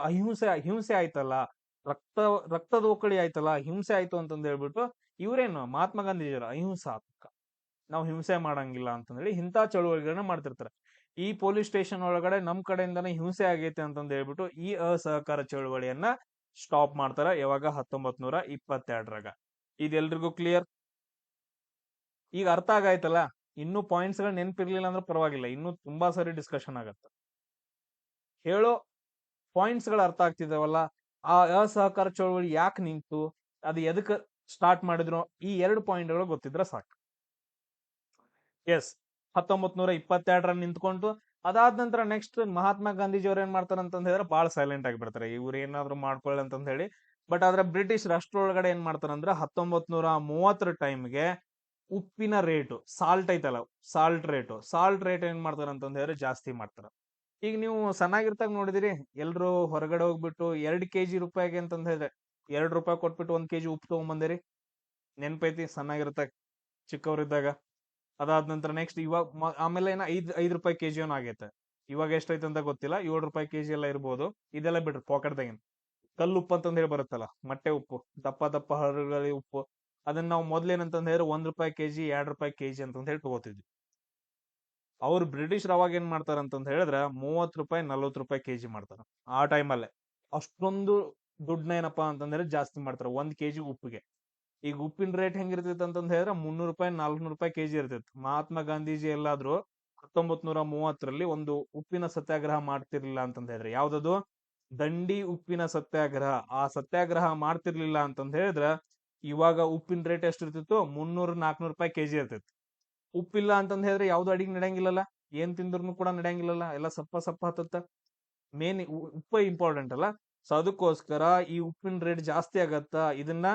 ಹಿಂಸೆ ಆಯ್ತಲ್ಲ, ರಕ್ತ ರಕ್ತದ ಓಕಳಿ ಆಯ್ತಲ್ಲ, ಹಿಂಸೆ ಆಯ್ತು ಅಂತಂದ ಹೇಳ್ಬಿಟ್ಟು, ಇವ್ರೇನು ಮಹಾತ್ಮ ಗಾಂಧೀಜಿಯವರು ಅಹಿಂಸಾತ್ಮಕ, ನಾವು ಹಿಂಸೆ ಮಾಡಂಗಿಲ್ಲ ಅಂತಂದೇಳಿ ಇಂಥ ಚಳುವಳಿಗಳನ್ನ ಮಾಡ್ತಿರ್ತಾರೆ. ಈ ಪೊಲೀಸ್ ಸ್ಟೇಷನ್ ಒಳಗಡೆ ನಮ್ ಕಡೆಯಿಂದಾನೇ ಹಿಂಸೆ ಆಗೈತೆ ಅಂತಂದ ಹೇಳ್ಬಿಟ್ಟು ಈ ಅಸಹಕಾರ ಚಳುವಳಿಯನ್ನ ಸ್ಟಾಪ್ ಮಾಡ್ತಾರ. ಯಾವಾಗ? 1922ರಾಗ. ಇದೆಲ್ರಿಗೂ ಕ್ಲಿಯರ್? ಈಗ ಅರ್ಥ ಆಗಾಯ್ತಲ್ಲ? ಇನ್ನೂ ಪಾಯಿಂಟ್ಸ್ ಗಳು ನೆನಪಿರ್ಲಿಲ್ಲ ಅಂದ್ರೆ ಪರವಾಗಿಲ್ಲ, ಇನ್ನೂ ತುಂಬಾ ಸರಿ ಡಿಸ್ಕಷನ್ ಆಗತ್ತ. ಹೇಳೋ ಪಾಯಿಂಟ್ಸ್ ಗಳು ಅರ್ಥ ಆಗ್ತಿದಾವಲ್ಲ? ಆ ಅಸಹಕಾರ ಚಳವಳಿ ಯಾಕೆ ನಿಂತು, ಅದು ಎದಕ್ಕೆ ಸ್ಟಾರ್ಟ್ ಮಾಡಿದ್ರು, ಈ 2 ಪಾಯಿಂಟ್ಗಳು ಗೊತ್ತಿದ್ರೆ ಸಾಕು. ಎಸ್, 1922 ನಿಂತ್ಕೊಂಡು ಅದಾದ ನಂತರ ನೆಕ್ಸ್ಟ್ ಮಹಾತ್ಮ ಗಾಂಧೀಜಿ ಅವ್ರು ಏನ್ ಮಾಡ್ತಾರ ಅಂತ ಹೇಳಿದ್ರೆ ಬಹಳ ಸೈಲೆಂಟ್ ಆಗಿ ಬಿಡ್ತಾರೆ, ಇವ್ರು ಏನಾದ್ರು ಮಾಡ್ಕೊಳ್ಳಿ ಅಂತ ಹೇಳಿ. ಬಟ್ ಆದ್ರೆ ಬ್ರಿಟಿಷ್ ರಾಷ್ಟ್ರೊಳಗಡೆ ಏನ್ ಮಾಡ್ತಾರಂದ್ರೆ 1930 ಟೈಮ್ಗೆ ಉಪ್ಪಿನ ರೇಟು, ಸಾಲ್ಟ್ ಐತಲ್ಲ, ಸಾಲ್ಟ್ ರೇಟ್ ಏನ್ ಮಾಡ್ತಾರ ಅಂತಂದ ಹೇಳಿದ್ರೆ ಜಾಸ್ತಿ ಮಾಡ್ತಾರ. ಈಗ ನೀವು ಸಣ್ಣಾಗಿರ್ತಾಗ ನೋಡಿದಿರಿ, ಎಲ್ರು ಹೊರಗಡೆ ಹೋಗ್ಬಿಟ್ಟು 2 ಕೆಜಿ ರೂಪಾಯಿಗೆ ಅಂತಂದ ಹೇಳಿದ್ರೆ 2 ರೂಪಾಯಿ ಕೊಟ್ಬಿಟ್ಟು 1 ಕೆಜಿ ಉಪ್ಪು ತಗೊಂಬಂದಿರಿ. ನೆನ್ಪೈತಿ ಸಣ್ಣಾಗಿರ್ತಾಗ, ಚಿಕ್ಕವರಿದ್ದಾಗ? ಅದಾದ ನಂತರ ನೆಕ್ಸ್ಟ್ ಇವಾಗ ಆಮೇಲೆ ಏನ 5 ರೂಪಾಯಿ ಕೆಜಿ ಆಗೈತೆ. ಇವಾಗ ಎಷ್ಟೈತೆ ಅಂತ ಗೊತ್ತಿಲ್ಲ, 7 ರೂಪಾಯಿ ಕೆಜಿ ಎಲ್ಲ ಇರ್ಬೋದು. ಇದೆಲ್ಲ ಬಿಡ್ರಿ, ಪಾಕೆಟ್ದಾಗಿನ ಕಲ್ಲು ಉಪ್ಪು ಅಂತಂದ ಹೇಳಿ ಬರುತ್ತಲ್ಲ, ಮೊಟ್ಟೆ ಉಪ್ಪು, ದಪ್ಪ ದಪ್ಪ ಹರಳುಗಳ ಉಪ್ಪು. ಅದನ್ನ ನಾವು ಮೊದ್ಲೇನಂತಂದ ಹೇಳಿದ್ರೆ 1 ರೂಪಾಯಿ ಕೆಜಿ, 2 ರೂಪಾಯಿ ಕೆಜಿ ಅಂತಂದ ಹೇಳಿ ತಗೋತಿದ್ವಿ. ಅವ್ರು ಬ್ರಿಟಿಷರ್ ಅವಾಗ ಏನ್ ಮಾಡ್ತಾರ ಅಂತಂದ ಹೇಳಿದ್ರೆ 30 ರೂಪಾಯಿ 40 ರೂಪಾಯಿ ಕೆಜಿ ಮಾಡ್ತಾರ ಆ ಟೈಮಲ್ಲೇ. ಅಷ್ಟೊಂದು ದುಡ್ಡನ್ನ ಏನಪ್ಪಾ ಅಂತಂದ್ರೆ ಜಾಸ್ತಿ ಮಾಡ್ತಾರ 1 ಕೆಜಿ ಉಪ್ಪಿಗೆ. ಈಗ ಉಪ್ಪಿನ ರೇಟ್ ಹೆಂಗಿರ್ತೈತೆ ಅಂತಂದ ಹೇಳಿದ್ರೆ 300 ರೂಪಾಯಿ 400 ರೂಪಾಯಿ ಕೆಜಿ ಇರ್ತೈತಿ. ಮಹಾತ್ಮ ಗಾಂಧೀಜಿ ಎಲ್ಲಾದ್ರೂ 1930ರಲ್ಲಿ ಒಂದು ಉಪ್ಪಿನ ಸತ್ಯಾಗ್ರಹ ಮಾಡ್ತಿರ್ಲಿಲ್ಲ ಅಂತಂದ ಹೇಳಿದ್ರೆ, ಯಾವ್ದದು? ದಂಡಿ ಉಪ್ಪಿನ ಸತ್ಯಾಗ್ರಹ. ಆ ಸತ್ಯಾಗ್ರಹ ಮಾಡ್ತಿರ್ಲಿಲ್ಲ ಅಂತಂದ ಹೇಳಿದ್ರೆ ಇವಾಗ ಉಪ್ಪಿನ ರೇಟ್ ಎಷ್ಟು ಇರ್ತಿತ್ತು? 300-400 ರೂಪಾಯಿ ಕೆಜಿ ಇರ್ತೈತಿ. ಉಪ್ಪಿಲ್ಲ ಅಂತಂದ ಹೇಳಿದ್ರೆ ಯಾವ್ದು ಅಡಿಗೆ ನಡೆಯಂಗಿಲ್ಲಲ್ಲ, ಏನ್ ತಿಂದ್ರು ಕೂಡ ನಡೆಯಂಗಿಲ್ಲಲ್ಲ, ಎಲ್ಲ ಸಪ್ಪ ಹತ್ತತ್ತ. ಮೇನ್ ಉಪ್ಪ ಇಂಪಾರ್ಟೆಂಟ್ ಅಲ್ಲ. ಸೊ ಅದಕ್ಕೋಸ್ಕರ ಈ ಉಪ್ಪಿನ ರೇಟ್ ಜಾಸ್ತಿ ಆಗತ್ತ. ಇದನ್ನ